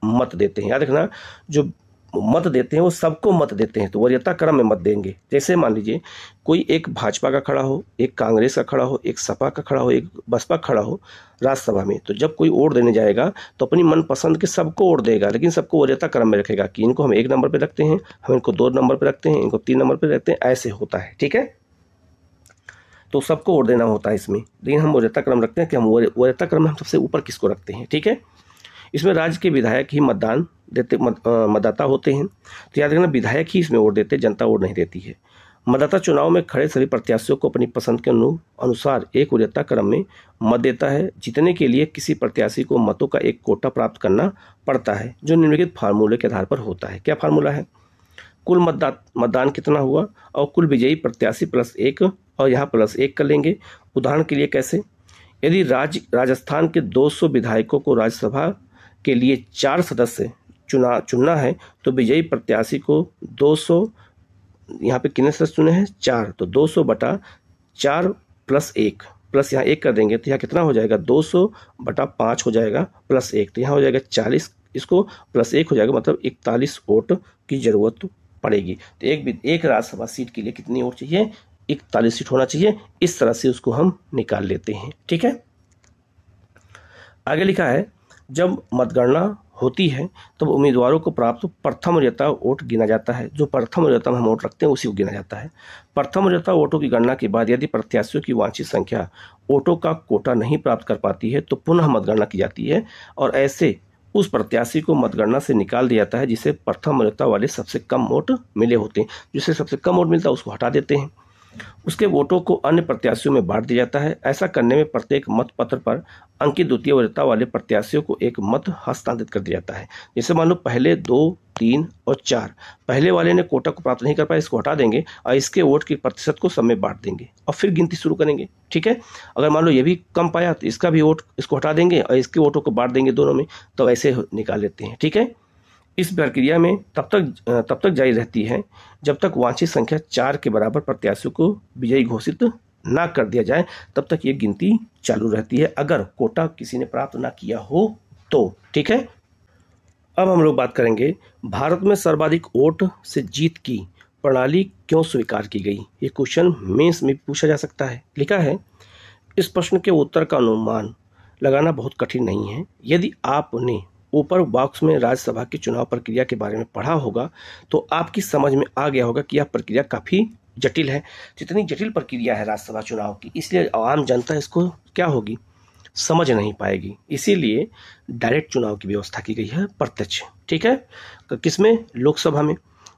मत देते हैं। याद रखना जो मत देते हैं वो सबको मत देते हैं, तो वरीयता क्रम में मत देंगे। जैसे मान लीजिए कोई एक भाजपा का खड़ा हो, एक कांग्रेस का खड़ा हो, एक सपा का खड़ा हो, एक बसपा खड़ा हो राज्यसभा में, तो जब कोई वोट देने जाएगा तो अपनी मनपसंद के सबको वोट देगा, लेकिन सबको वरीयता क्रम में रखेगा कि इनको हम 1 नंबर पर रखते हैं, हम इनको 2 नंबर पर रखते हैं, इनको 3 नंबर पर रखते हैं, ऐसे होता है। ठीक है। तो सबको वोट देना होता है इसमें, लेकिन हम वरीयता क्रम रखते हैं कि हम वरीयता क्रम में हम सबसे ऊपर किसको रखते हैं। ठीक है। इसमें राज्य के विधायक ही मतदाता होते हैं। तो याद रखना विधायक ही इसमें वोट देते हैं, जनता वोट नहीं देती है। मतदाता चुनाव में खड़े सभी प्रत्याशियों को अपनी पसंद के अनुसार एक वरीयता क्रम में मत देता है। जीतने के लिए किसी प्रत्याशी को मतों का एक कोटा प्राप्त करना पड़ता है, जो निम्नलिखित फार्मूले के आधार पर होता है। क्या फार्मूला है, कुल मतदान कितना हुआ और कुल विजयी प्रत्याशी +1, और यहाँ +1 कर लेंगे। उदाहरण के लिए कैसे, यदि राजस्थान के 200 विधायकों को राज्यसभा के लिए 4 सदस्य चुनना है तो विजयी प्रत्याशी को 200, यहाँ पे कितने सदस्य चुने हैं 4, तो 200/4 +1 प्लस यहाँ 1 कर देंगे तो यहाँ कितना हो जाएगा 200/5 हो जाएगा +1, तो यहाँ हो जाएगा 40, इसको +1 हो जाएगा, मतलब 41 वोट की जरूरत पड़ेगी। तो एक राज्यसभा सीट के लिए कितनी वोट चाहिए, 41 सीट होना चाहिए। इस तरह से उसको हम निकाल लेते हैं। ठीक है। आगे लिखा है जब मतगणना होती है तब उम्मीदवारों को प्राप्त प्रथम वरीयता वोट गिना जाता है। जो प्रथम वरीयता में हम वोट रखते हैं उसी को गिना जाता है। प्रथम वरीयता वोटों की गणना के बाद यदि प्रत्याशियों की वांछित संख्या वोटों का कोटा नहीं प्राप्त कर पाती है तो पुनः मतगणना की जाती है, और ऐसे उस प्रत्याशी को मतगणना से निकाल दिया जाता है जिसे प्रथम वरीयता वाले सबसे कम वोट मिले होते हैं। जिसे सबसे कम वोट मिलता है उसको हटा देते हैं, उसके वोटों को अन्य प्रत्याशियों में बांट दिया जाता है। ऐसा करने में प्रत्येक मत पत्र पर अंकित द्वितीय वरीयता वाले प्रत्याशियों को एक मत हस्तांतरित कर दिया जाता है। जैसे मान लो पहले 2, 3 और 4, पहले वाले ने कोटा को प्राप्त नहीं कर पाया, इसको हटा देंगे और इसके वोट के प्रतिशत को सब में बांट देंगे और फिर गिनती शुरू करेंगे। ठीक है। अगर मान लो ये भी कम पाया तो इसका भी वोट, इसको हटा देंगे और इसके वोटों को बांट देंगे दोनों में, तो ऐसे निकाल लेते हैं। ठीक है। इस प्रक्रिया में तब तक जारी रहती है जब तक वांछित संख्या 4 के बराबर प्रत्याशियों को विजयी घोषित ना कर दिया जाए, तब तक ये गिनती चालू रहती है, अगर कोटा किसी ने प्राप्त ना किया हो तो। ठीक है। अब हम लोग बात करेंगे भारत में सर्वाधिक वोट से जीत की प्रणाली क्यों स्वीकार की गई। ये क्वेश्चन मेंस में पूछा जा सकता है। लिखा है इस प्रश्न के उत्तर का अनुमान लगाना बहुत कठिन नहीं है। यदि आपने ऊपर बॉक्स में राज्यसभा की चुनाव प्रक्रिया के बारे में पढ़ा होगा तो आपकी समझ में आ गया होगा कि यह प्रक्रिया काफ़ी जटिल है। जितनी जटिल प्रक्रिया है राज्यसभा चुनाव की, इसलिए आम जनता इसको क्या होगी, समझ नहीं पाएगी। इसीलिए डायरेक्ट चुनाव की व्यवस्था की गई है, प्रत्यक्ष। ठीक है, किसमें, लोकसभा में,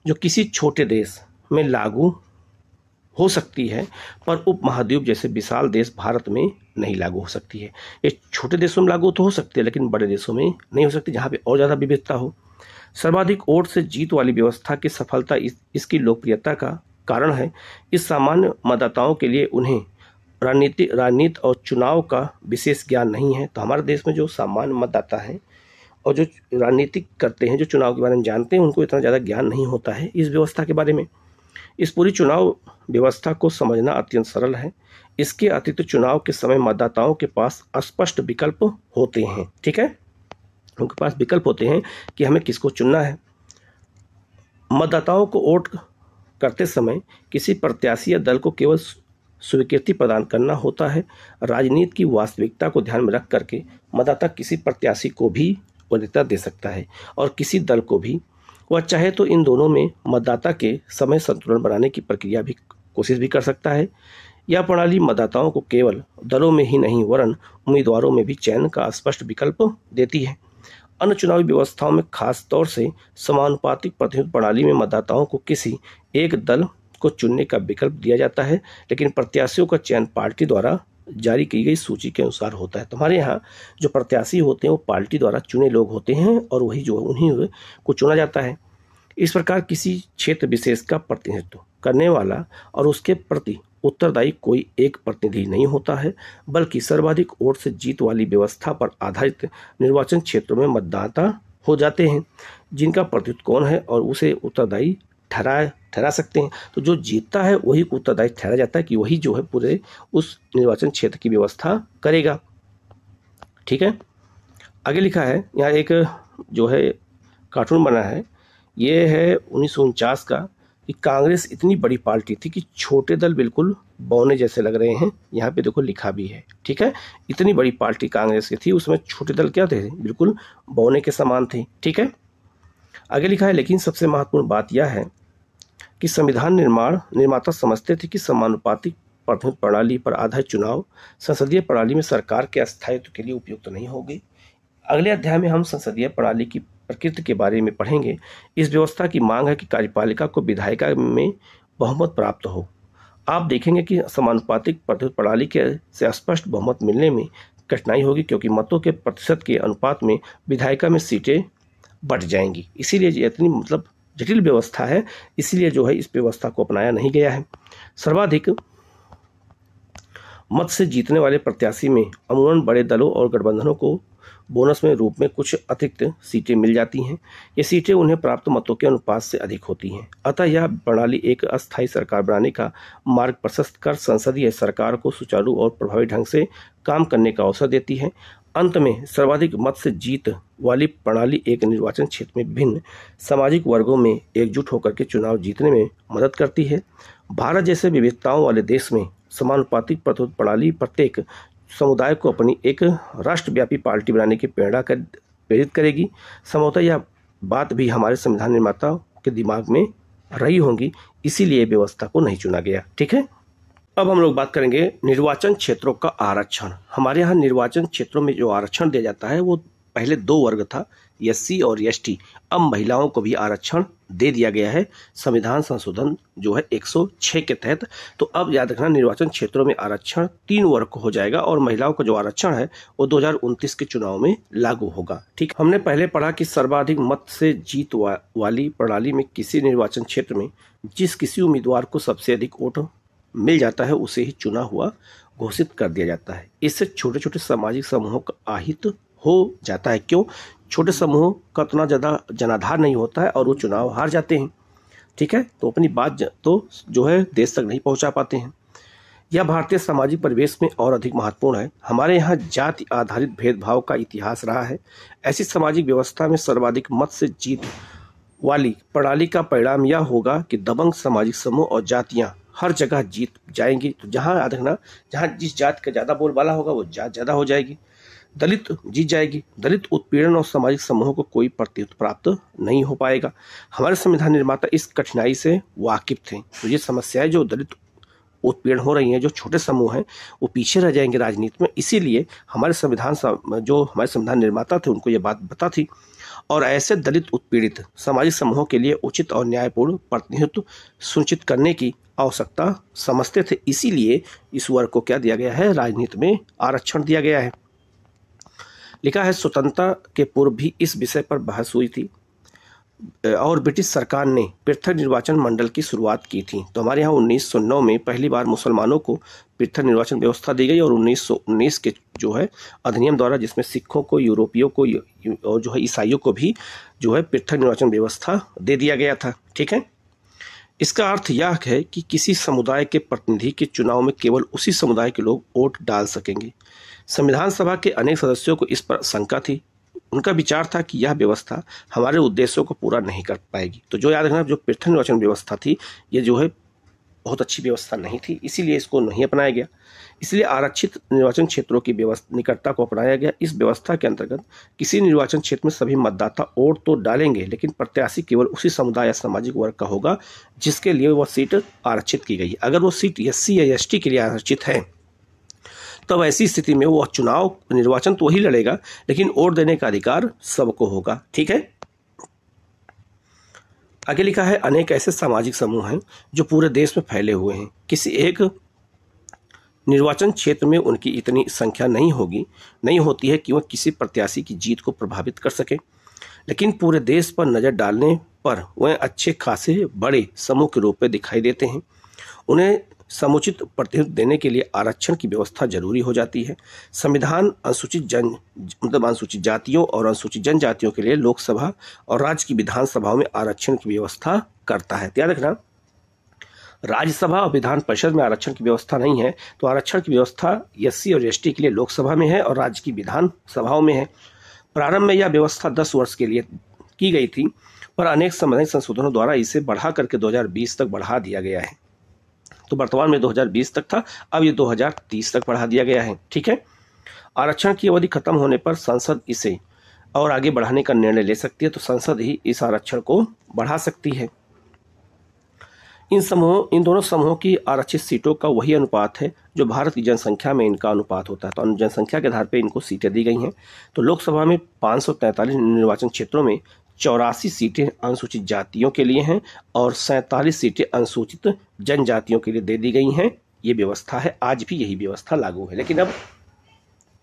जो किसी छोटे देश में लागू हो सकती है पर उपमहाद्वीप जैसे विशाल देश भारत में नहीं लागू हो सकती है। ये छोटे देशों में लागू तो हो सकती है लेकिन बड़े देशों में नहीं हो सकती, जहाँ पे और ज़्यादा विविधता हो। सर्वाधिक वोट से जीत वाली व्यवस्था की सफलता इसकी लोकप्रियता का कारण है। इस सामान्य मतदाताओं के लिए उन्हें राजनीति और चुनाव का विशेष ज्ञान नहीं है। तो हमारे देश में जो सामान्य मतदाता हैं और जो राजनीति करते हैं, जो चुनाव के बारे में जानते हैं, उनको इतना ज़्यादा ज्ञान नहीं होता है इस व्यवस्था के बारे में। इस पूरी चुनाव व्यवस्था को समझना अत्यंत सरल है। इसके अतिरिक्त चुनाव के समय मतदाताओं के पास स्पष्ट विकल्प होते हैं। ठीक है, उनके पास विकल्प होते हैं कि हमें किसको चुनना है। मतदाताओं को वोट करते समय किसी प्रत्याशी या दल को केवल स्वीकृति प्रदान करना होता है। राजनीति की वास्तविकता को ध्यान में रख करके मतदाता किसी प्रत्याशी को भी वरीयता दे सकता है और किसी दल को भी। वह चाहे तो इन दोनों में मतदाता के समय संतुलन बनाने की प्रक्रिया भी कोशिश भी कर सकता है। यह प्रणाली मतदाताओं को केवल दलों में ही नहीं वरन उम्मीदवारों में भी चयन का स्पष्ट विकल्प देती है। अन्य चुनावी व्यवस्थाओं में खास तौर से समानुपातिक प्रतिनिधित्व प्रणाली में मतदाताओं को किसी एक दल को चुनने का विकल्प दिया जाता है, लेकिन प्रत्याशियों का चयन पार्टी द्वारा जारी की गई सूची के अनुसार होता है। तो हमारे यहाँ जो प्रत्याशी होते हैं वो पार्टी द्वारा चुने लोग होते हैं और वही जो उन्हीं को चुना जाता है। इस प्रकार किसी क्षेत्र विशेष का प्रतिनिधित्व करने वाला और उसके प्रति उत्तरदायी कोई एक प्रतिनिधि नहीं होता है, बल्कि सर्वाधिक वोट से जीत वाली व्यवस्था पर आधारित निर्वाचन क्षेत्रों में मतदाता हो जाते हैं, जिनका प्रतिनिधित्व कौन है और उसे उत्तरदायी ठहरा सकते हैं। तो जो जीतता है वही उत्तरदायी ठहरा जाता है कि वही जो है पूरे उस निर्वाचन क्षेत्र की व्यवस्था करेगा। ठीक है, आगे लिखा है यहाँ एक जो है कार्टून बना है, ये है 1949 का, कि कांग्रेस इतनी बड़ी पार्टी थी कि छोटे दल बिल्कुल बौने जैसे लग रहे हैं। यहाँ पे देखो लिखा भी है। ठीक है, इतनी बड़ी पार्टी कांग्रेस की थी, उसमें छोटे दल क्या थे, बिल्कुल बौने के समान थे। ठीक है, आगे लिखा है, लेकिन सबसे महत्वपूर्ण बात यह है कि संविधान निर्माता समझते थे कि समानुपातिक प्रतिनिधित्व प्रणाली पर आधारित चुनाव संसदीय प्रणाली में सरकार के स्थायित्व के लिए उपयुक्त नहीं होगी। अगले अध्याय में हम संसदीय प्रणाली की प्रकृति के बारे में पढ़ेंगे। इस व्यवस्था की मांग है कि कार्यपालिका को विधायिका में बहुमत प्राप्त हो। आप देखेंगे कि समानुपातिक प्रतिनिधित्व प्रणाली से स्पष्ट बहुमत मिलने में कठिनाई होगी, क्योंकि मतों के प्रतिशत के अनुपात में विधायिका में सीटें बढ़ जाएंगी। इसीलिए ये इतनी जटिल व्यवस्था है, इसीलिए जो है इस व्यवस्था को अपनाया नहीं गया है। सर्वाधिक मत से जीतने वाले प्रत्याशी में अमूमन बड़े दलों और गठबंधनों को बोनस में रूप में कुछ अतिरिक्त सीटें मिल जाती हैं। ये सीटें उन्हें प्राप्त मतों के अनुपात से अधिक होती हैं। अतः यह प्रणाली एक अस्थायी सरकार बनाने का मार्ग प्रशस्त कर संसदीय सरकार को सुचारू और प्रभावी ढंग से काम करने का अवसर देती है। अंत में सर्वाधिक मत से जीत वाली प्रणाली एक निर्वाचन क्षेत्र में विभिन्न सामाजिक वर्गों में एकजुट होकर के चुनाव जीतने में मदद करती है। भारत जैसे विविधताओं वाले देश में समानुपातिक प्रतिनिधित्व प्रणाली प्रत्येक समुदाय को अपनी एक राष्ट्रव्यापी पार्टी बनाने की प्रेरित करेगी। संभवतः यह बात भी हमारे संविधान निर्माताओं के दिमाग में रही होंगी, इसीलिए व्यवस्था को नहीं चुना गया। ठीक है, अब हम लोग बात करेंगे निर्वाचन क्षेत्रों का आरक्षण। हमारे यहाँ निर्वाचन क्षेत्रों में जो आरक्षण दिया जाता है वो पहले 2 वर्ग था, एससी और एसटी। अब महिलाओं को भी आरक्षण दे दिया गया है संविधान संशोधन जो है 106 के तहत। तो अब याद रखना, निर्वाचन क्षेत्रों में आरक्षण 3 वर्ग को हो जाएगा और महिलाओं का जो आरक्षण है वो 2029 के चुनाव में लागू होगा। ठीक, हमने पहले पढ़ा कि सर्वाधिक मत से जीत वाली प्रणाली में किसी निर्वाचन क्षेत्र में जिस किसी उम्मीदवार को सबसे अधिक वोट मिल जाता है उसे ही चुना हुआ घोषित कर दिया जाता है। इससे छोटे छोटे सामाजिक समूहों का आहित हो जाता है। क्यों? छोटे समूहों का उतना ज़्यादा जनाधार नहीं होता है और वो चुनाव हार जाते हैं। ठीक है, तो अपनी बात तो जो है देश तक नहीं पहुंचा पाते हैं। यह भारतीय सामाजिक परिवेश में और अधिक महत्वपूर्ण है। हमारे यहाँ जाति आधारित भेदभाव का इतिहास रहा है। ऐसी सामाजिक व्यवस्था में सर्वाधिक मत से जीत वाली प्रणाली का परिणाम यह होगा कि दबंग सामाजिक समूह और जातियाँ हर जगह जीत जाएंगी। तो जहाँ याद रखना, जहाँ जिस जात का ज़्यादा बोलबाला होगा वो जात ज़्यादा हो जाएगी। दलित जीत जाएगी। दलित उत्पीड़न और सामाजिक समूहों को कोई प्रतियुत्तर प्राप्त नहीं हो पाएगा। हमारे संविधान निर्माता इस कठिनाई से वाकिफ थे। तो ये समस्याएं जो दलित उत्पीड़न हो रही हैं, जो छोटे समूह हैं, वो पीछे रह जाएंगे राजनीति में। इसीलिए हमारे संविधान निर्माता थे उनको ये बात पता थी और ऐसे दलित उत्पीड़ित सामाजिक समूहों के लिए उचित और न्यायपूर्ण प्रतिनिधित्व सुनिश्चित करने की आवश्यकता समझते थे। इसीलिए इस वर्ग को क्या दिया गया है, राजनीति में आरक्षण दिया गया है। लिखा है स्वतंत्रता के पूर्व भी इस विषय पर बहस हुई थी और ब्रिटिश सरकार ने पृथक निर्वाचन मंडल की शुरुआत की थी। तो हमारे यहाँ 1909 में पहली बार मुसलमानों को पृथक निर्वाचन व्यवस्था दी गई और 1919 के जो है अधिनियम द्वारा, जिसमें सिखों को, यूरोपियों को और जो है ईसाइयों को भी जो है पृथक निर्वाचन व्यवस्था दे दिया गया था। ठीक है, इसका अर्थ यह है कि किसी समुदाय के प्रतिनिधि के चुनाव में केवल उसी समुदाय के लोग वोट डाल सकेंगे। संविधान सभा के अनेक सदस्यों को इस पर शंका थी। उनका विचार था कि यह व्यवस्था हमारे उद्देश्यों को पूरा नहीं कर पाएगी। तो जो याद रखना, जो पृथक निर्वाचन व्यवस्था थी ये जो है बहुत अच्छी व्यवस्था नहीं थी, इसीलिए इसको नहीं अपनाया गया। इसलिए आरक्षित निर्वाचन क्षेत्रों की निकटता को अपनाया गया। इस व्यवस्था के अंतर्गत किसी निर्वाचन क्षेत्र में सभी मतदाता वोट तो डालेंगे, लेकिन प्रत्याशी केवल उसी समुदाय या सामाजिक वर्ग का होगा जिसके लिए वह सीट आरक्षित की गई। अगर वो सीट SC या ST के लिए आरक्षित है तब ऐसी स्थिति में वो निर्वाचन तो वही लड़ेगा, लेकिन वोट देने का अधिकार सबको होगा। ठीक है, आगे लिखा है अनेक ऐसे सामाजिक समूह हैं जो पूरे देश में फैले हुए हैं। किसी एक निर्वाचन क्षेत्र में उनकी इतनी संख्या नहीं होती है कि वह किसी प्रत्याशी की जीत को प्रभावित कर सके, लेकिन पूरे देश पर नजर डालने पर वह अच्छे खासे बड़े समूह के रूप में दिखाई देते हैं। उन्हें समुचित प्रतिनिधित्व देने के लिए आरक्षण की व्यवस्था जरूरी हो जाती है। संविधान अनुसूचित जातियों और अनुसूचित जनजातियों के लिए लोकसभा और राज्य की विधानसभाओं में आरक्षण की व्यवस्था करता है। याद रखना, राज्यसभा और विधान परिषद में आरक्षण की व्यवस्था नहीं है। तो आरक्षण की व्यवस्था SC और ST के लिए लोकसभा में है और राज्य की विधान सभाओं में है। प्रारंभ में यह व्यवस्था 10 वर्ष के लिए की गई थी, पर अनेक संवैधानिक संशोधनों द्वारा इसे बढ़ा करके 2020 तक बढ़ा दिया गया है। तो वर्तमान में 2020 तक था, अब ये 2030 तक बढ़ा दिया गया है। ठीक है, आरक्षण की अवधि खत्म होने पर संसद इसे और आगे बढ़ाने का निर्णय ले सकती है। तो संसद ही इस आरक्षण को बढ़ा सकती है। इन दोनों समूहों की आरक्षित सीटों का वही अनुपात है जो भारत की जनसंख्या में इनका अनुपात होता है। तो जनसंख्या के आधार पर इनको सीटें दी गई हैं। तो लोकसभा में 543 निर्वाचन क्षेत्रों में 84 सीटें अनुसूचित जातियों के लिए हैं और 47 सीटें अनुसूचित जनजातियों के लिए दे दी गई हैं। ये व्यवस्था है, आज भी यही व्यवस्था लागू है, लेकिन अब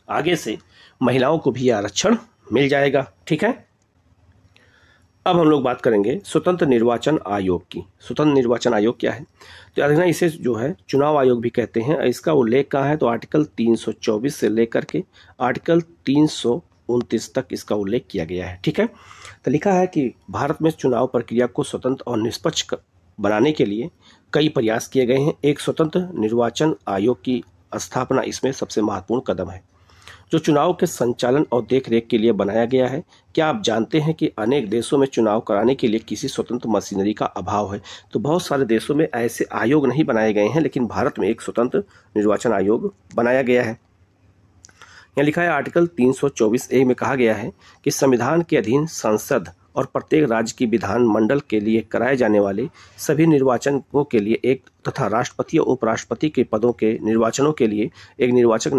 आगे से महिलाओं को भी आरक्षण मिल जाएगा। ठीक है, अब हम लोग बात करेंगे स्वतंत्र निर्वाचन आयोग की। स्वतंत्र निर्वाचन आयोग क्या है? तो याद रखना, इसे जो है चुनाव आयोग भी कहते हैं। इसका उल्लेख कहाँ है? तो आर्टिकल 324 से लेकर के आर्टिकल 329 तक इसका उल्लेख किया गया है। ठीक है, तो लिखा है कि भारत में चुनाव प्रक्रिया को स्वतंत्र और निष्पक्ष बनाने के लिए कई प्रयास किए गए हैं। एक स्वतंत्र निर्वाचन आयोग की स्थापना इसमें सबसे महत्वपूर्ण कदम है, जो चुनाव के संचालन और देखरेख के लिए बनाया गया है। क्या आप जानते हैं कि अनेक देशों में चुनाव कराने के लिए किसी स्वतंत्र मशीनरी का अभाव है? तो बहुत सारे देशों में ऐसे आयोग नहीं बनाए गए हैं, लेकिन भारत में एक स्वतंत्र निर्वाचन आयोग बनाया गया है। यहाँ लिखा है आर्टिकल 324A में कहा गया है कि संविधान के अधीन संसद और प्रत्येक राज्य की विधान मंडल के लिए कराए जाने वाले सभी निर्वाचनों के लिए एक तथा राष्ट्रपति और उपराष्ट्रपति के पदों के निर्वाचनों के लिए एक निर्वाचक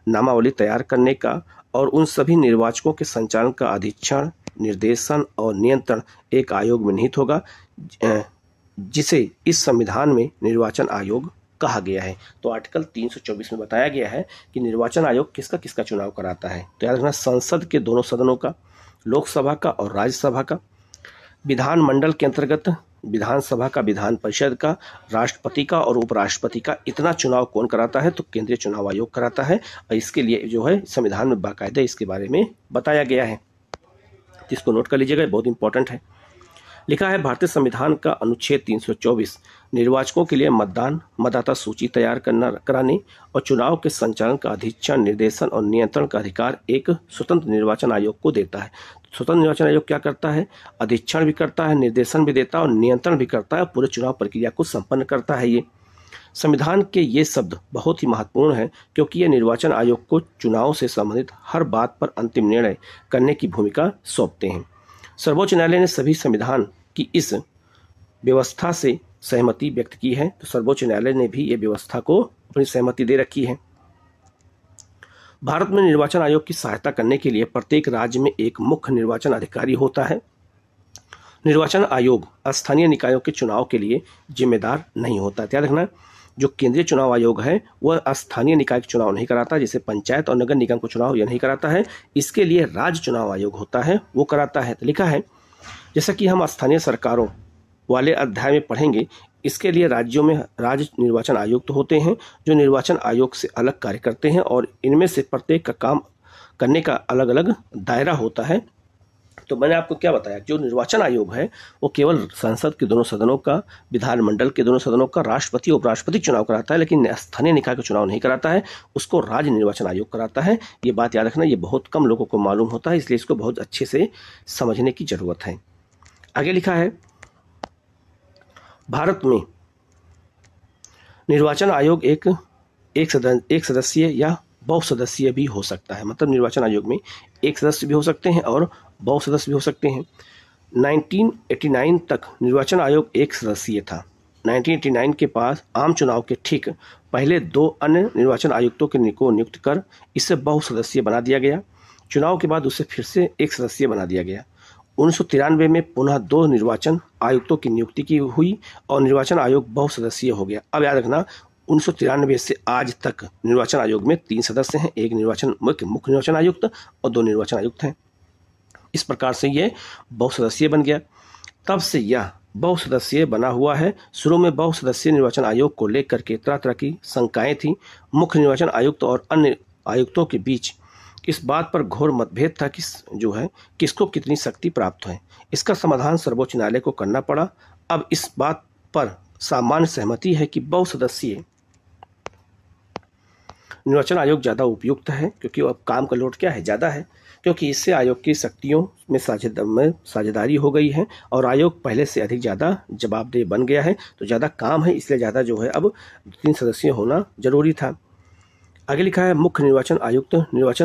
नामावली तैयार करने का और उन सभी निर्वाचकों के संचालन का अधीक्षण, निर्देशन और नियंत्रण एक आयोग में निहित होगा, जिसे इस संविधान में निर्वाचन आयोग कहा गया है। तो आर्टिकल 324 में बताया गया है कि निर्वाचन आयोग किसका किसका चुनाव कराता है। तो याद रखना, संसद के दोनों सदनों का, लोकसभा का और राज्यसभा का, विधान मंडल के अंतर्गत विधानसभा का, विधान परिषद का, राष्ट्रपति का और उपराष्ट्रपति का। इतना चुनाव कौन कराता है? तो केंद्रीय चुनाव आयोग कराता है और इसके लिए जो है संविधान में बाकायदा इसके बारे में बताया गया है। इसको नोट कर लीजिएगा, बहुत इंपॉर्टेंट है। लिखा है भारतीय संविधान का अनुच्छेद 324 निर्वाचकों के लिए मतदाता सूची तैयार कराने और चुनाव के संचालन का अधीक्षण, निर्देशन और नियंत्रण का अधिकार एक स्वतंत्र निर्वाचन आयोग को देता है। स्वतंत्र निर्वाचन आयोग क्या करता है? अधीक्षण भी करता है, निर्देशन भी देता है और नियंत्रण भी करता है, पूरे चुनाव प्रक्रिया को संपन्न करता है। ये संविधान के ये शब्द बहुत ही महत्वपूर्ण है क्योंकि ये निर्वाचन आयोग को चुनाव से संबंधित हर बात पर अंतिम निर्णय करने की भूमिका सौंपते हैं। सर्वोच्च न्यायालय ने सभी संविधान की इस व्यवस्था से सहमति व्यक्त की है, तो सर्वोच्च न्यायालय ने भी ये व्यवस्था को अपनी सहमति दे रखी है। भारत में निर्वाचन आयोग की सहायता करने के लिए प्रत्येक राज्य में एक मुख्य निर्वाचन अधिकारी होता है। निर्वाचन आयोग स्थानीय निकायों के चुनाव के लिए जिम्मेदार नहीं होता। याद रखना, जो केंद्रीय चुनाव आयोग है वह स्थानीय निकाय के चुनाव नहीं कराता, जैसे पंचायत और नगर निगम को चुनाव यह नहीं कराता है। इसके लिए राज्य चुनाव आयोग होता है, वो कराता है। तो लिखा है, जैसा कि हम स्थानीय सरकारों वाले अध्याय में पढ़ेंगे, इसके लिए राज्यों में राज्य निर्वाचन आयुक्त होते हैं जो निर्वाचन आयोग से अलग कार्य करते हैं और इनमें से प्रत्येक का काम करने का अलग अलग दायरा होता है। तो मैंने आपको क्या बताया, जो निर्वाचन आयोग है वो केवल संसद के दोनों सदनों का, विधानमंडल के दोनों सदनों का, राष्ट्रपति और उपराष्ट्रपति चुनाव कराता है, लेकिन स्थानीय निकाय का चुनाव नहीं कराता है, उसको राज्य निर्वाचन आयोग कराता है। ये बात याद रखना, ये बहुत कम लोगों को मालूम होता है, इसलिए इसको बहुत अच्छे से समझने की जरूरत है। आगे लिखा है, भारत में निर्वाचन आयोग एक सदस्यीय या बहुसदस्यीय भी हो सकता है। मतलब निर्वाचन आयोग में एक सदस्य भी हो सकते हैं और बहुसदस्य भी हो सकते हैं। 1989 तक निर्वाचन आयोग एक सदस्यीय था। 1989 के पास आम चुनाव के ठीक पहले 2 अन्य निर्वाचन आयुक्तों को नियुक्त कर इसे बहुसदस्यीय बना दिया गया। चुनाव के बाद उसे फिर से एक सदस्यीय बना दिया गया। 1993 में पुनः 2 निर्वाचन आयुक्तों की नियुक्ति की हुई और निर्वाचन आयोग बहुसदस्यीय हो गया। अब याद रखना, 1993 से आज तक निर्वाचन आयोग में 3 सदस्य हैं, एक मुख्य निर्वाचन आयुक्त और 2 निर्वाचन आयुक्त हैं। इस प्रकार से ये बहुसदस्यीय बन गया। तब से यह बहुसदस्यीय बना हुआ है। शुरू में बहुसदस्यीय निर्वाचन आयोग को लेकर के तरह तरह की शंकाएं थी। मुख्य निर्वाचन आयुक्त और अन्य आयुक्तों के बीच इस बात पर घोर मतभेद था कि किसको कितनी शक्ति प्राप्त है। इसका समाधान सर्वोच्च न्यायालय को करना पड़ा। अब इस बात पर सामान्य सहमति है कि बहुसदस्यीय निर्वाचन आयोग ज़्यादा उपयुक्त है, क्योंकि अब काम का लोड क्या है, ज़्यादा है, क्योंकि इससे आयोग की शक्तियों में साझेदारी हो गई है और आयोग पहले से अधिक ज़्यादा जवाबदेह बन गया है। तो ज़्यादा काम है, इसलिए ज़्यादा अब 3 सदस्यीय होना जरूरी था। आगे लिखा है, मुख्य निर्वाचन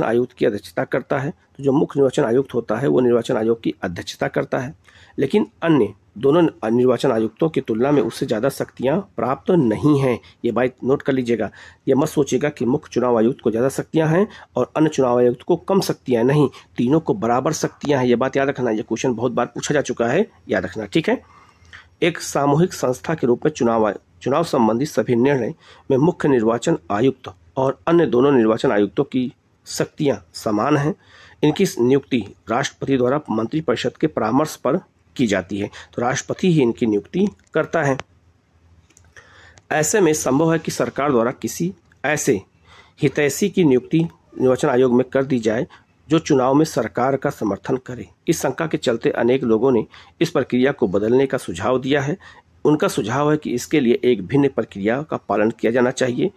आयुक्त की अध्यक्षता करता है। तो जो मुख्य निर्वाचन आयुक्त होता है वो निर्वाचन आयोग की अध्यक्षता करता है, लेकिन अन्य दोनों निर्वाचन आयुक्तों की तुलना में उससे ज़्यादा शक्तियां प्राप्त नहीं हैं। ये बात नोट कर लीजिएगा। ये मत सोचिएगा कि मुख्य चुनाव आयुक्त को ज़्यादा शक्तियां हैं और अन्य चुनाव आयुक्त को कम शक्तियां, नहीं, तीनों को बराबर शक्तियां हैं। ये बात याद रखना, ये क्वेश्चन बहुत बार पूछा जा चुका है, याद रखना, ठीक है। एक सामूहिक संस्था के रूप में चुनाव संबंधी सभी निर्णय में मुख्य निर्वाचन आयुक्त और अन्य दोनों निर्वाचन आयुक्तों की शक्तियां समान हैं। इनकी नियुक्ति राष्ट्रपति द्वारा मंत्रिपरिषद के परामर्श पर की जाती है। तो राष्ट्रपति ही इनकी नियुक्ति करता है। ऐसे में संभव है कि सरकार द्वारा किसी ऐसे हितैषी की नियुक्ति निर्वाचन आयोग में कर दी जाए जो चुनाव में सरकार का समर्थन करे। इस शंका के चलते अनेक लोगों ने इस प्रक्रिया को बदलने का सुझाव दिया है। उनका सुझाव है कि इसके लिए एक भिन्न प्रक्रिया का पालन किया जाना चाहिए,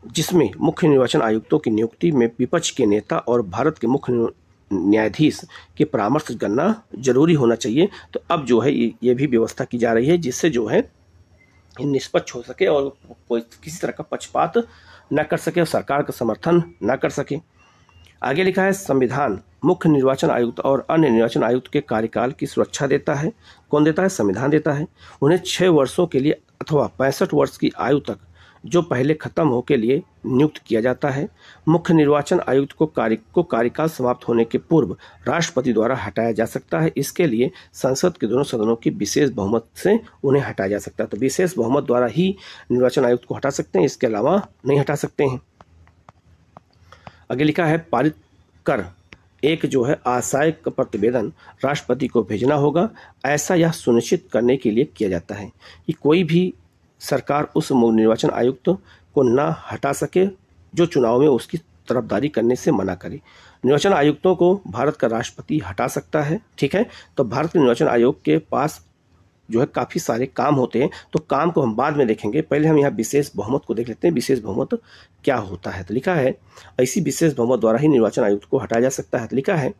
जिसमें मुख्य निर्वाचन आयुक्तों की नियुक्ति में विपक्ष के नेता और भारत के मुख्य न्यायाधीश के परामर्श करना जरूरी होना चाहिए। तो अब ये भी व्यवस्था की जा रही है, जिससे निष्पक्ष हो सके और कोई किसी तरह का पक्षपात न कर सके और सरकार का समर्थन न कर सके। आगे लिखा है, संविधान मुख्य निर्वाचन आयुक्त और अन्य निर्वाचन आयुक्त के कार्यकाल की सुरक्षा देता है। कौन देता है? संविधान देता है। उन्हें 6 वर्षों के लिए अथवा 65 वर्ष की आयु तक जो पहले खत्म हो के लिए नियुक्त किया जाता है। मुख्य निर्वाचन आयुक्त को कार्यकाल समाप्त होने के पूर्व राष्ट्रपति द्वारा हटाया जा सकता है। इसके लिए संसद के दोनों सदनों की विशेष बहुमत से उन्हें हटाया जा सकता है। तो विशेष बहुमत द्वारा ही निर्वाचन आयुक्त को हटा सकते हैं, इसके अलावा नहीं हटा सकते हैं। आगे लिखा है, पारित कर एक आशय का प्रतिवेदन राष्ट्रपति को भेजना होगा। ऐसा यह सुनिश्चित करने के लिए किया जाता है कि कोई भी सरकार उस निर्वाचन आयुक्त को न हटा सके जो चुनाव में उसकी तरफदारी करने से मना करे। निर्वाचन आयुक्तों को भारत का राष्ट्रपति हटा सकता है, ठीक है। तो भारत के निर्वाचन आयोग के पास काफ़ी सारे काम होते हैं, तो काम को हम बाद में देखेंगे। पहले हम यहाँ विशेष बहुमत को देख लेते हैं। विशेष बहुमत क्या होता है? तो लिखा है, ऐसी विशेष बहुमत द्वारा ही निर्वाचन आयुक्त को हटाया जा सकता है। तो लिखा है,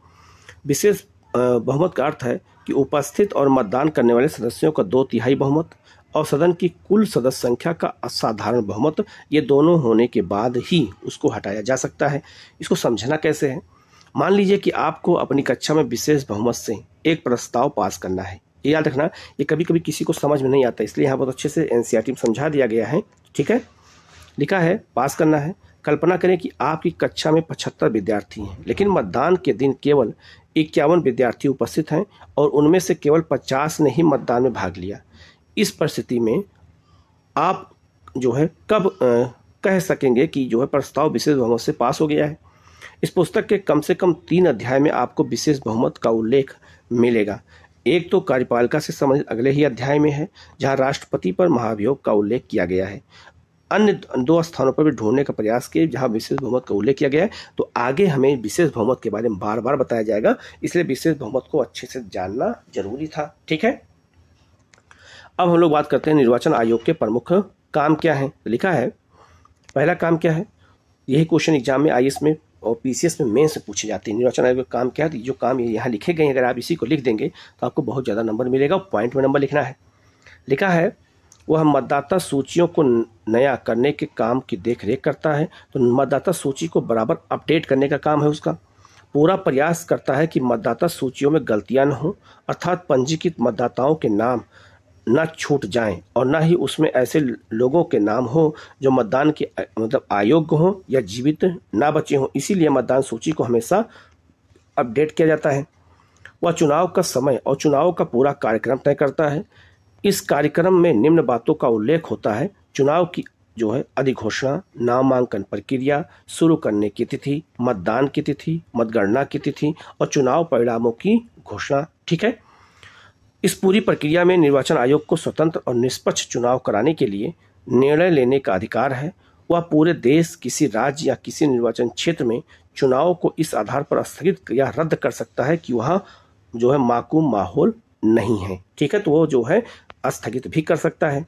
विशेष बहुमत का अर्थ है कि उपस्थित और मतदान करने वाले सदस्यों का 2/3 बहुमत और सदन की कुल सदस्य संख्या का असाधारण बहुमत, ये दोनों होने के बाद ही उसको हटाया जा सकता है। इसको समझना कैसे है? मान लीजिए कि आपको अपनी कक्षा में विशेष बहुमत से एक प्रस्ताव पास करना है। ये याद रखना, ये कभी कभी किसी को समझ में नहीं आता, इसलिए यहाँ बहुत अच्छे से एनसीईआरटी में समझा दिया गया है। ठीक है, लिखा है पास करना है। कल्पना करें कि आपकी कक्षा में 75 विद्यार्थी हैं, लेकिन मतदान के दिन केवल 51 विद्यार्थी उपस्थित हैं और उनमें से केवल 50 ने ही मतदान में भाग लिया। इस परिस्थिति में आप जो है कब कह सकेंगे कि जो है प्रस्ताव विशेष बहुमत से पास हो गया है? इस पुस्तक के कम से कम 3 अध्याय में आपको विशेष बहुमत का उल्लेख मिलेगा। एक तो कार्यपालिका से संबंधित अगले ही अध्याय में है, जहां राष्ट्रपति पर महाभियोग का उल्लेख किया गया है। अन्य 2 स्थानों पर भी ढूंढने का प्रयास किए जहां विशेष बहुमत का उल्लेख किया गया है। तो आगे हमें विशेष बहुमत के बारे में बार बार बताया जाएगा, इसलिए विशेष बहुमत को अच्छे से जानना जरूरी था। ठीक है, अब हम लोग बात करते हैं निर्वाचन आयोग के प्रमुख काम क्या है। लिखा है पहला काम क्या है, यही क्वेश्चन एग्जाम में आईएएस में और पीसीएस में मेंस से पूछे जाते हैं। निर्वाचन आयोग का काम क्या है? जो काम यहाँ लिखे गए हैं, अगर आप इसी को लिख देंगे तो आपको बहुत ज़्यादा नंबर मिलेगा। पॉइंट में नंबर लिखना है। लिखा है वह मतदाता सूचियों को नया करने के काम की देखरेख करता है। तो मतदाता सूची को बराबर अपडेट करने का काम है उसका। पूरा प्रयास करता है कि मतदाता सूचियों में गलतियां न हों, अर्थात पंजीकृत मतदाताओं के नाम न छूट जाएं और न ही उसमें ऐसे लोगों के नाम हो जो मतदान के मतलब अयोग्य हों या जीवित ना बचे हों। इसीलिए मतदान सूची को हमेशा अपडेट किया जाता है। वह चुनाव का समय और चुनाव का पूरा कार्यक्रम तय करता है। इस कार्यक्रम में निम्न बातों का उल्लेख होता है: चुनाव की जो है अधिघोषणा, नामांकन प्रक्रिया शुरू करने की तिथि, मतदान की तिथि, मतगणना की तिथि और चुनाव परिणामों की घोषणा। ठीक है, इस पूरी प्रक्रिया में निर्वाचन आयोग को स्वतंत्र और निष्पक्ष चुनाव कराने के लिए निर्णय लेने का अधिकार है। वह पूरे देश, किसी राज्य या किसी निर्वाचन क्षेत्र में चुनाव को इस आधार पर स्थगित या रद्द कर सकता है कि वहाँ जो है माकूम माहौल नहीं है। ठीक है, तो वो जो है स्थगित भी कर सकता है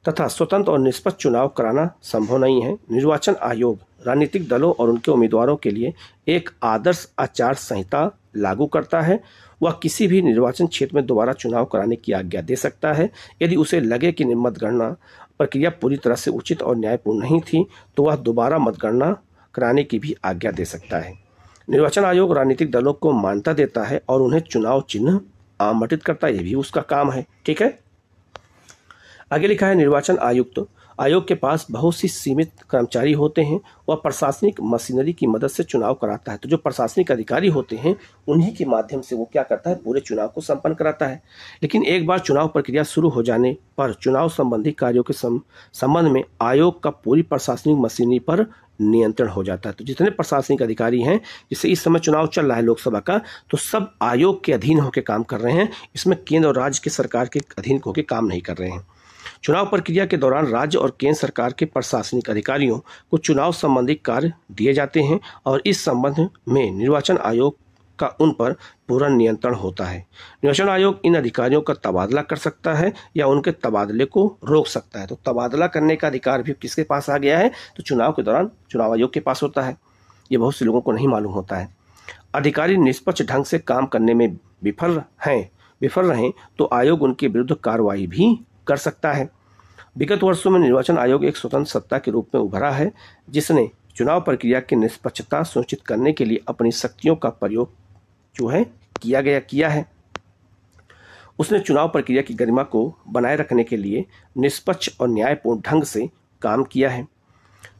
तथा स्वतंत्र और निष्पक्ष चुनाव कराना संभव नहीं है। निर्वाचन आयोग राजनीतिक दलों और उनके उम्मीदवारों के लिए एक आदर्श आचार संहिता लागू करता है। वह किसी भी निर्वाचन क्षेत्र में दोबारा चुनाव कराने की आज्ञा दे सकता है। यदि उसे लगे कि मतगणना प्रक्रिया पूरी तरह से उचित और न्यायपूर्ण नहीं थी तो वह दोबारा मतगणना कराने की भी आज्ञा दे सकता है। निर्वाचन आयोग राजनीतिक दलों को मान्यता देता है और उन्हें चुनाव चिन्ह आवंटित करता है, यह भी उसका काम है। ठीक है, आगे लिखा है निर्वाचन आयुक्त आयोग के पास बहुत सी सीमित कर्मचारी होते हैं। वह प्रशासनिक मशीनरी की मदद से चुनाव कराता है। तो जो प्रशासनिक अधिकारी होते हैं उन्हीं के माध्यम से वो क्या करता है, पूरे चुनाव को संपन्न कराता है। लेकिन एक बार चुनाव प्रक्रिया शुरू हो जाने पर चुनाव संबंधी कार्यों के संबंध में आयोग का पूरी प्रशासनिक मशीनरी पर नियंत्रण हो जाता है। तो जितने प्रशासनिक अधिकारी हैं, जैसे इस समय चुनाव चल रहा है लोकसभा का, तो सब आयोग के अधीन होकर काम कर रहे हैं। इसमें केंद्र और राज्य की सरकार के अधीन होकर काम नहीं कर रहे हैं। चुनाव प्रक्रिया के दौरान राज्य और केंद्र सरकार के प्रशासनिक अधिकारियों को चुनाव संबंधी कार्य दिए जाते हैं और इस संबंध में निर्वाचन आयोग का उन पर पूरा नियंत्रण होता है। निर्वाचन आयोग इन अधिकारियों का तबादला कर सकता है या उनके तबादले को रोक सकता है। तो तबादला करने का अधिकार भी किसके पास आ गया है? तो चुनाव के दौरान चुनाव आयोग के पास होता है। ये बहुत से लोगों को नहीं मालूम होता है। अधिकारी निष्पक्ष ढंग से काम करने में विफल रहें तो आयोग उनके विरुद्ध कार्रवाई भी कर सकता है। विगत वर्षों में निर्वाचन आयोग एक स्वतंत्र सत्ता के रूप में उभरा है, जिसने चुनाव प्रक्रिया की निष्पक्षता सुनिश्चित करने के लिए अपनी शक्तियों का प्रयोग जो है किया है। उसने चुनाव प्रक्रिया की गरिमा को बनाए रखने के लिए निष्पक्ष और न्यायपूर्ण ढंग से काम किया है।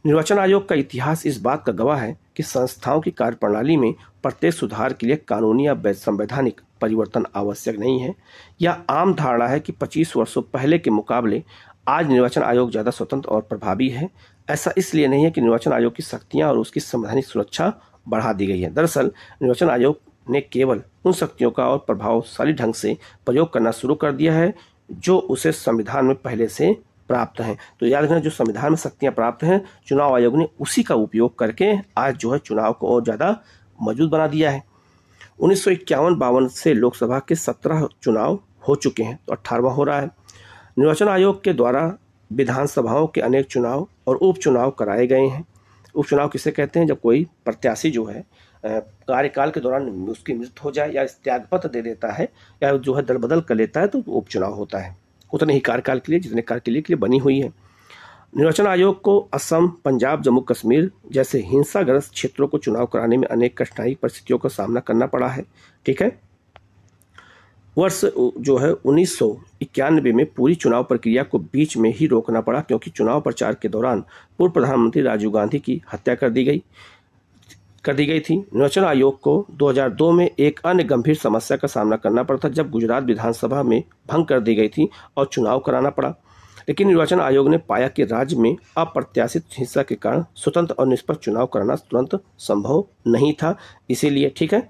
निर्वाचन आयोग का इतिहास इस बात का गवाह है कि संस्थाओं की कार्यप्रणाली में प्रत्येक सुधार के लिए कानूनी या संवैधानिक परिवर्तन आवश्यक नहीं है। यह आम धारणा है कि 25 वर्षों पहले के मुकाबले आज निर्वाचन आयोग ज़्यादा स्वतंत्र और प्रभावी है। ऐसा इसलिए नहीं है कि निर्वाचन आयोग की शक्तियां और उसकी संवैधानिक सुरक्षा बढ़ा दी गई है। दरअसल निर्वाचन आयोग ने केवल उन शक्तियों का और प्रभावशाली ढंग से प्रयोग करना शुरू कर दिया है जो उसे संविधान में पहले से प्राप्त हैं। तो याद रखना, जो संविधान में शक्तियां प्राप्त हैं, चुनाव आयोग ने उसी का उपयोग करके आज जो है चुनाव को और ज़्यादा मजबूत बना दिया है। 1951-52 से लोकसभा के 17 चुनाव हो चुके हैं, तो 18वां हो रहा है। निर्वाचन आयोग के द्वारा विधानसभाओं के अनेक चुनाव और उपचुनाव कराए गए हैं। उपचुनाव किसे कहते हैं? जब कोई प्रत्याशी जो है कार्यकाल के दौरान उसकी मृत्यु हो जाए या त्यागपत्र दे देता है या जो है दल बदल कर लेता है तो उपचुनाव होता है। उतने ही कार्यकाल के लिए जितने काल के लिए बनी हुई है। निर्वाचन आयोग को असम, पंजाब, जम्मू कश्मीर जैसे हिंसाग्रस्त क्षेत्रों को चुनाव कराने में अनेक कठिनाई परिस्थितियों का सामना करना पड़ा है। ठीक है, वर्ष जो है 1991 में पूरी चुनाव प्रक्रिया को बीच में ही रोकना पड़ा, क्योंकि चुनाव प्रचार के दौरान पूर्व प्रधानमंत्री राजीव गांधी की हत्या कर दी गई थी। निर्वाचन आयोग को 2002 में एक अन्य गंभीर समस्या का सामना करना पड़ा था, जब गुजरात विधानसभा में भंग कर दी गई थी और चुनाव कराना पड़ा। लेकिन निर्वाचन आयोग ने पाया कि राज्य में अप्रत्याशित हिंसा के कारण स्वतंत्र और निष्पक्ष चुनाव कराना तुरंत संभव नहीं था। इसीलिए ठीक है,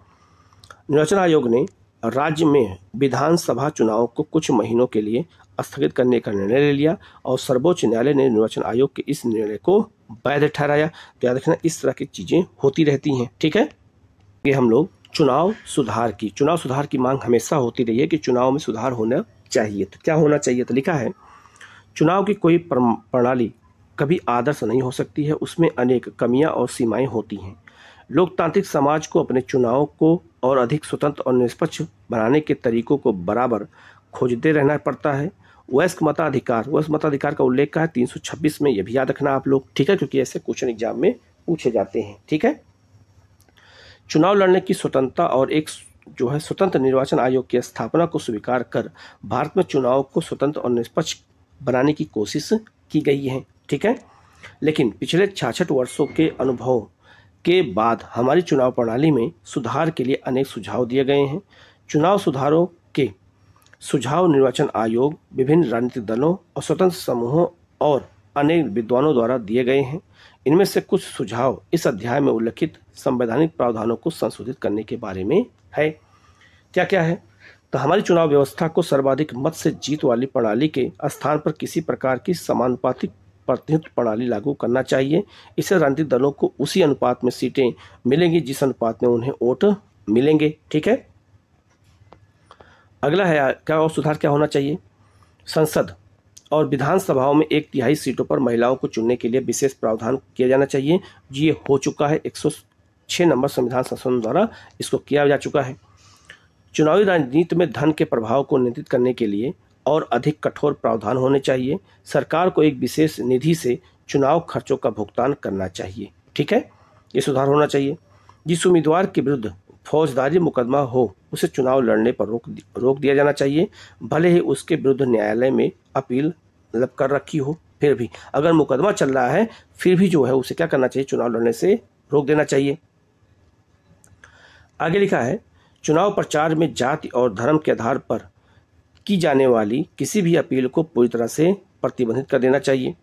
निर्वाचन आयोग ने राज्य में विधानसभा चुनाव को कुछ महीनों के लिए स्थगित करने का निर्णय ले लिया और सर्वोच्च न्यायालय ने निर्वाचन आयोग के इस निर्णय को वैध ठहराया। तो याद रखना, इस तरह की चीजें होती रहती हैं। ठीक है, ये हम लोग चुनाव सुधार की मांग हमेशा होती रही है कि चुनाव में सुधार होना चाहिए। तो क्या होना चाहिए? तो लिखा है, चुनाव की कोई प्रणाली कभी आदर्श नहीं हो सकती है, उसमें अनेक कमियां और सीमाएं होती हैं। लोकतांत्रिक समाज को अपने चुनाव को और अधिक स्वतंत्र और निष्पक्ष बनाने के तरीकों को बराबर खोजते रहना पड़ता है। वयस्क मताधिकार का उल्लेख का है 326 में, यह भी याद रखना आप लोग। ठीक है, क्योंकि ऐसे क्वेश्चन एग्जाम में पूछे जाते हैं। ठीक है, चुनाव लड़ने की स्वतंत्रता और एक जो है स्वतंत्र निर्वाचन आयोग की स्थापना को स्वीकार कर भारत में चुनाव को स्वतंत्र और निष्पक्ष बनाने की कोशिश की गई है। ठीक है, लेकिन पिछले 66 वर्षों के अनुभव के बाद हमारी चुनाव प्रणाली में सुधार के लिए अनेक सुझाव दिए गए हैं। चुनाव सुधारों के सुझाव निर्वाचन आयोग, विभिन्न राजनीतिक दलों और स्वतंत्र समूहों और अनेक विद्वानों द्वारा दिए गए हैं। इनमें से कुछ सुझाव इस अध्याय में उल्लिखित संवैधानिक प्रावधानों को संशोधित करने के बारे में है। क्या क्या है? तो हमारी चुनाव व्यवस्था को सर्वाधिक मत से जीत वाली प्रणाली के स्थान पर किसी प्रकार की समानुपातिक प्रतिनिधित्व प्रणाली लागू करना चाहिए। इससे राजनीतिक दलों को उसी अनुपात में सीटें मिलेंगी जिस अनुपात में उन्हें वोट मिलेंगे। ठीक है, अगला है क्या और सुधार क्या होना चाहिए? संसद और विधानसभाओं में 1/3 सीटों पर महिलाओं को चुनने के लिए विशेष प्रावधान किया जाना चाहिए। ये हो चुका है, 106 नंबर संविधान संशोधन द्वारा इसको किया जा चुका है। चुनावी राजनीति में धन के प्रभाव को नियंत्रित करने के लिए और अधिक कठोर प्रावधान होने चाहिए। सरकार को एक विशेष निधि से चुनाव खर्चों का भुगतान करना चाहिए। ठीक है, ये सुधार होना चाहिए। जिस उम्मीदवार के विरुद्ध फौजदारी मुकदमा हो उसे चुनाव लड़ने पर रोक दिया जाना चाहिए, भले ही उसके विरुद्ध न्यायालय में अपील कर रखी हो। फिर भी अगर मुकदमा चल रहा है फिर भी जो है उसे क्या करना चाहिए? चुनाव लड़ने से रोक देना चाहिए। आगे लिखा है, चुनाव प्रचार में जाति और धर्म के आधार पर की जाने वाली किसी भी अपील को पूरी तरह से प्रतिबंधित कर देना चाहिए।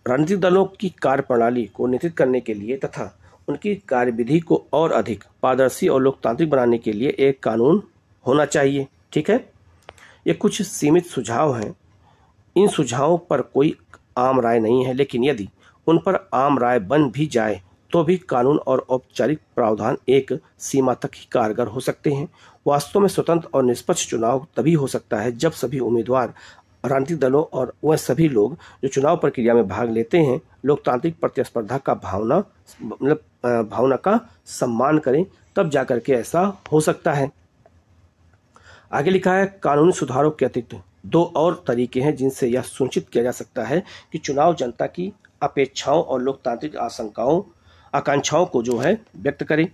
राजनीतिक दलों की कार्यप्रणाली को नियंत्रित करने के लिए तथा उनकी कार्यविधि को और अधिक पारदर्शी और लोकतांत्रिक बनाने के लिए एक कानून होना चाहिए। ठीक है, ये कुछ सीमित सुझाव हैं। इन सुझावों पर कोई आम राय नहीं है, लेकिन यदि उन पर आम राय बन भी जाए तो भी कानून और औपचारिक प्रावधान एक सीमा तक ही कारगर हो सकते हैं। वास्तव में स्वतंत्र और निष्पक्ष चुनाव तभी हो सकता है जब सभी उम्मीदवार, राजनीतिक दलों और वह सभी लोग जो चुनाव प्रक्रिया में भाग लेते हैं लोकतांत्रिक प्रतिस्पर्धा का भावना का सम्मान करें, तब जाकर के ऐसा हो सकता है। आगे लिखा है, कानूनी सुधारों के अतिरिक्त 2 और तरीके हैं जिनसे यह सुनिश्चित किया जा सकता है कि चुनाव जनता की अपेक्षाओं और लोकतांत्रिक आकांक्षाओं को जो है व्यक्त करें।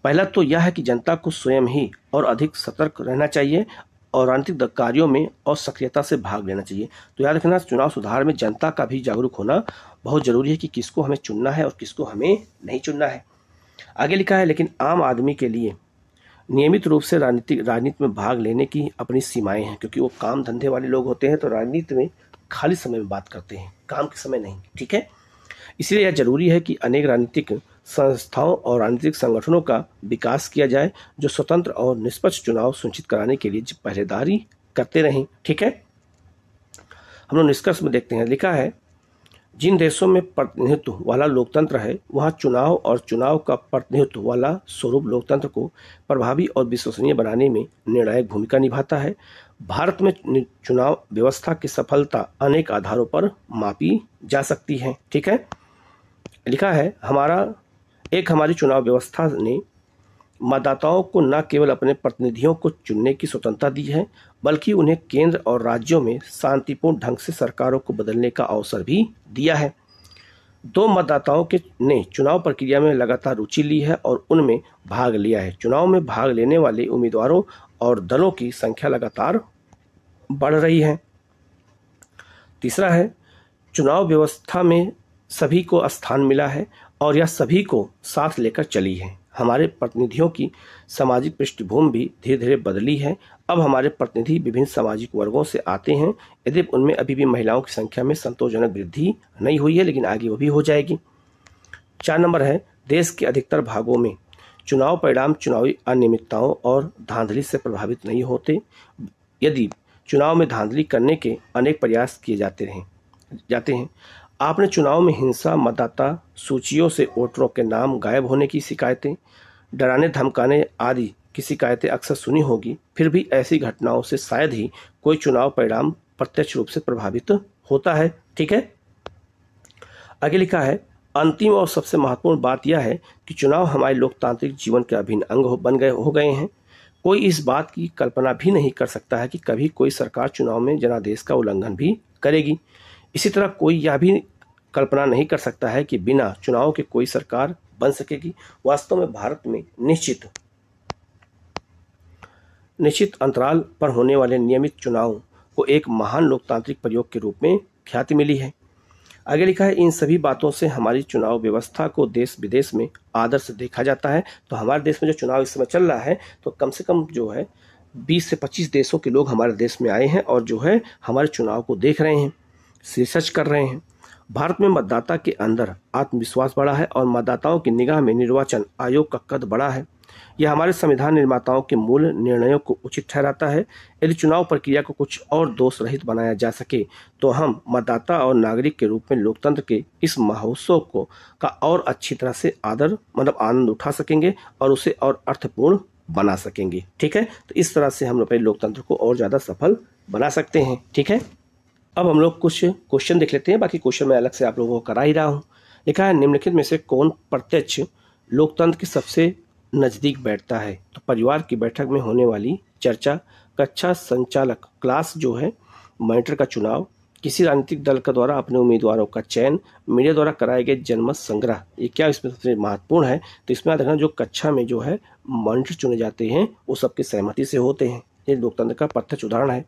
पहला तो यह है कि जनता को स्वयं ही और अधिक सतर्क रहना चाहिए और राजनीतिक कार्यों में और सक्रियता से भाग लेना चाहिए। तो याद रखना, चुनाव सुधार में जनता का भी जागरूक होना बहुत जरूरी है कि किसको हमें चुनना है और किसको हमें नहीं चुनना है। आगे लिखा है, लेकिन आम आदमी के लिए नियमित रूप से राजनीति में भाग लेने की अपनी सीमाएं हैं, क्योंकि वो काम धंधे वाले लोग होते हैं तो राजनीति में खाली समय में बात करते हैं, काम के समय नहीं। ठीक है, इसलिए यह जरूरी है कि अनेक राजनीतिक संस्थाओं और राजनीतिक संगठनों का विकास किया जाए जो स्वतंत्र और निष्पक्ष चुनाव सुनिश्चित कराने के लिए पहरेदारी करते रहें। ठीक है, हम लोग निष्कर्ष में देखते हैं। लिखा है, जिन देशों में प्रतिनिधित्व वाला लोकतंत्र है वहाँ चुनाव और चुनाव का प्रतिनिधित्व वाला स्वरूप लोकतंत्र को प्रभावी और विश्वसनीय बनाने में निर्णायक भूमिका निभाता है। भारत में चुनाव व्यवस्था की सफलता अनेक आधारों पर मापी जा सकती है। ठीक है, लिखा है, हमारी चुनाव व्यवस्था ने मतदाताओं को न केवल अपने प्रतिनिधियों को चुनने की स्वतंत्रता दी है, बल्कि उन्हें केंद्र और राज्यों में शांतिपूर्ण ढंग से सरकारों को बदलने का अवसर भी दिया है। 2 मतदाताओं ने चुनाव प्रक्रिया में लगातार रुचि ली है और उनमें भाग लिया है। चुनाव में भाग लेने वाले उम्मीदवारों और दलों की संख्या लगातार बढ़ रही है। तीसरा है, चुनाव व्यवस्था में सभी को स्थान मिला है और यह सभी को साथ लेकर चली है। हमारे प्रतिनिधियों की सामाजिक पृष्ठभूमि भी धीरे धीरे बदली है। अब हमारे प्रतिनिधि विभिन्न सामाजिक वर्गों से आते हैं। यदि उनमें अभी भी महिलाओं की संख्या में संतोषजनक वृद्धि नहीं हुई है, लेकिन आगे वो भी हो जाएगी। 4 नंबर है, देश के अधिकतर भागों में चुनाव परिणाम चुनावी अनियमितताओं और धांधली से प्रभावित नहीं होते। यदि चुनाव में धांधली करने के अनेक प्रयास किए जाते हैं। आपने चुनाव में हिंसा, मतदाता सूचियों से वोटरों के नाम गायब होने की शिकायतें, डराने धमकाने आदि की शिकायतें अक्सर सुनी होगी। फिर भी ऐसी घटनाओं से शायद ही कोई चुनाव परिणाम प्रत्यक्ष रूप से प्रभावित होता है। ठीक है, आगे लिखा है, अंतिम और सबसे महत्वपूर्ण बात यह है कि चुनाव हमारे लोकतांत्रिक जीवन के अभिन्न अंग हो गए हैं। कोई इस बात की कल्पना भी नहीं कर सकता है कि कभी कोई सरकार चुनाव में जनादेश का उल्लंघन भी करेगी। इसी तरह कोई यह भी कल्पना नहीं कर सकता है कि बिना चुनाव के कोई सरकार बन सकेगी। वास्तव में भारत में निश्चित अंतराल पर होने वाले नियमित चुनाव को एक महान लोकतांत्रिक प्रयोग के रूप में ख्याति मिली है। आगे लिखा है, इन सभी बातों से हमारी चुनाव व्यवस्था को देश विदेश में आदर से देखा जाता है। तो हमारे देश में जो चुनाव इस समय चल रहा है, तो कम से कम जो है 20 से 25 देशों के लोग हमारे देश में आए हैं और जो है हमारे चुनाव को देख रहे हैं, रिसर्च कर रहे हैं। भारत में मतदाता के अंदर आत्मविश्वास बढ़ा है और मतदाताओं की निगाह में निर्वाचन आयोग का कद बढ़ा है। यह हमारे संविधान निर्माताओं के मूल निर्णयों को उचित ठहराता है। यदि चुनाव प्रक्रिया को कुछ और दोष रहित बनाया जा सके तो हम मतदाता और नागरिक के रूप में लोकतंत्र के इस महोत्सव का और अच्छी तरह से आनंद उठा सकेंगे और उसे और अर्थपूर्ण बना सकेंगे। ठीक है, तो इस तरह से हम अपने लोकतंत्र को और ज़्यादा सफल बना सकते हैं। ठीक है, अब हम लोग कुछ क्वेश्चन देख लेते हैं। बाकी क्वेश्चन मैं अलग से आप लोगों को करा ही रहा हूँ। लिखा है, निम्नलिखित में से कौन प्रत्यक्ष लोकतंत्र के सबसे नज़दीक बैठता है? तो परिवार की बैठक में होने वाली चर्चा, कक्षा संचालक क्लास जो है, मॉनिटर का चुनाव, किसी राजनीतिक दल का द्वारा अपने उम्मीदवारों का चयन, मीडिया द्वारा कराए गए जनमत संग्रह। ये क्या इसमें सबसे महत्वपूर्ण है? तो इसमें देखना, जो कक्षा में जो है मॉनिटर चुने जाते हैं वो सबकी सहमति से होते हैं। ये लोकतंत्र का प्रत्यक्ष उदाहरण है।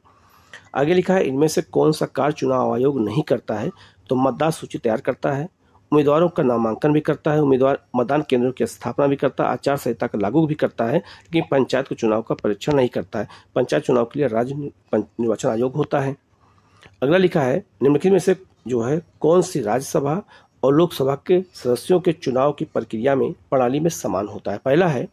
आगे लिखा है, इनमें से कौन सा कार्य चुनाव आयोग नहीं करता है? तो मतदाता सूची तैयार करता है, उम्मीदवारों का नामांकन भी करता है, उम्मीदवार मतदान केंद्रों की स्थापना भी करता है, आचार संहिता का लागू भी करता है, लेकिन पंचायत के चुनाव का परीक्षण नहीं करता है। पंचायत चुनाव के लिए राज्य निर्वाचन आयोग होता है। अगला लिखा है, निम्नलिखित में से जो है कौन सी राज्यसभा और लोकसभा के सदस्यों के चुनाव की प्रक्रिया में प्रणाली में समान होता है? पहला है,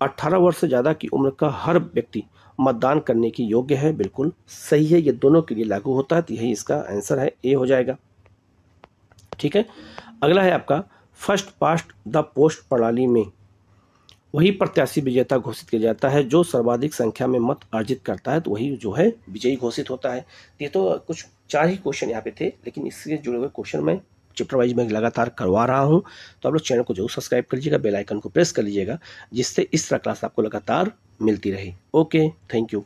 18 वर्ष से ज़्यादा की उम्र का हर व्यक्ति मतदान करने की योग्य है। बिल्कुल सही है, ये दोनों के लिए लागू होता है, तो यही इसका आंसर है, ए हो जाएगा। ठीक है, अगला है आपका, फर्स्ट पास्ट द पोस्ट प्रणाली में वही प्रत्याशी विजेता घोषित किया जाता है जो सर्वाधिक संख्या में मत अर्जित करता है, तो वही जो है विजयी घोषित होता है। ये तो कुछ 4 ही क्वेश्चन यहाँ पे थे, लेकिन इससे जुड़े हुए क्वेश्चन मैं चैप्टर वाइज में लगातार करवा रहा हूँ। तो आप लोग चैनल को जरूर सब्सक्राइब कर लीजिएगा, बेल आइकन को प्रेस कर लीजिएगा, जिससे इस तरह क्लास आपको लगातार मिलती रहे। Okay, thank you.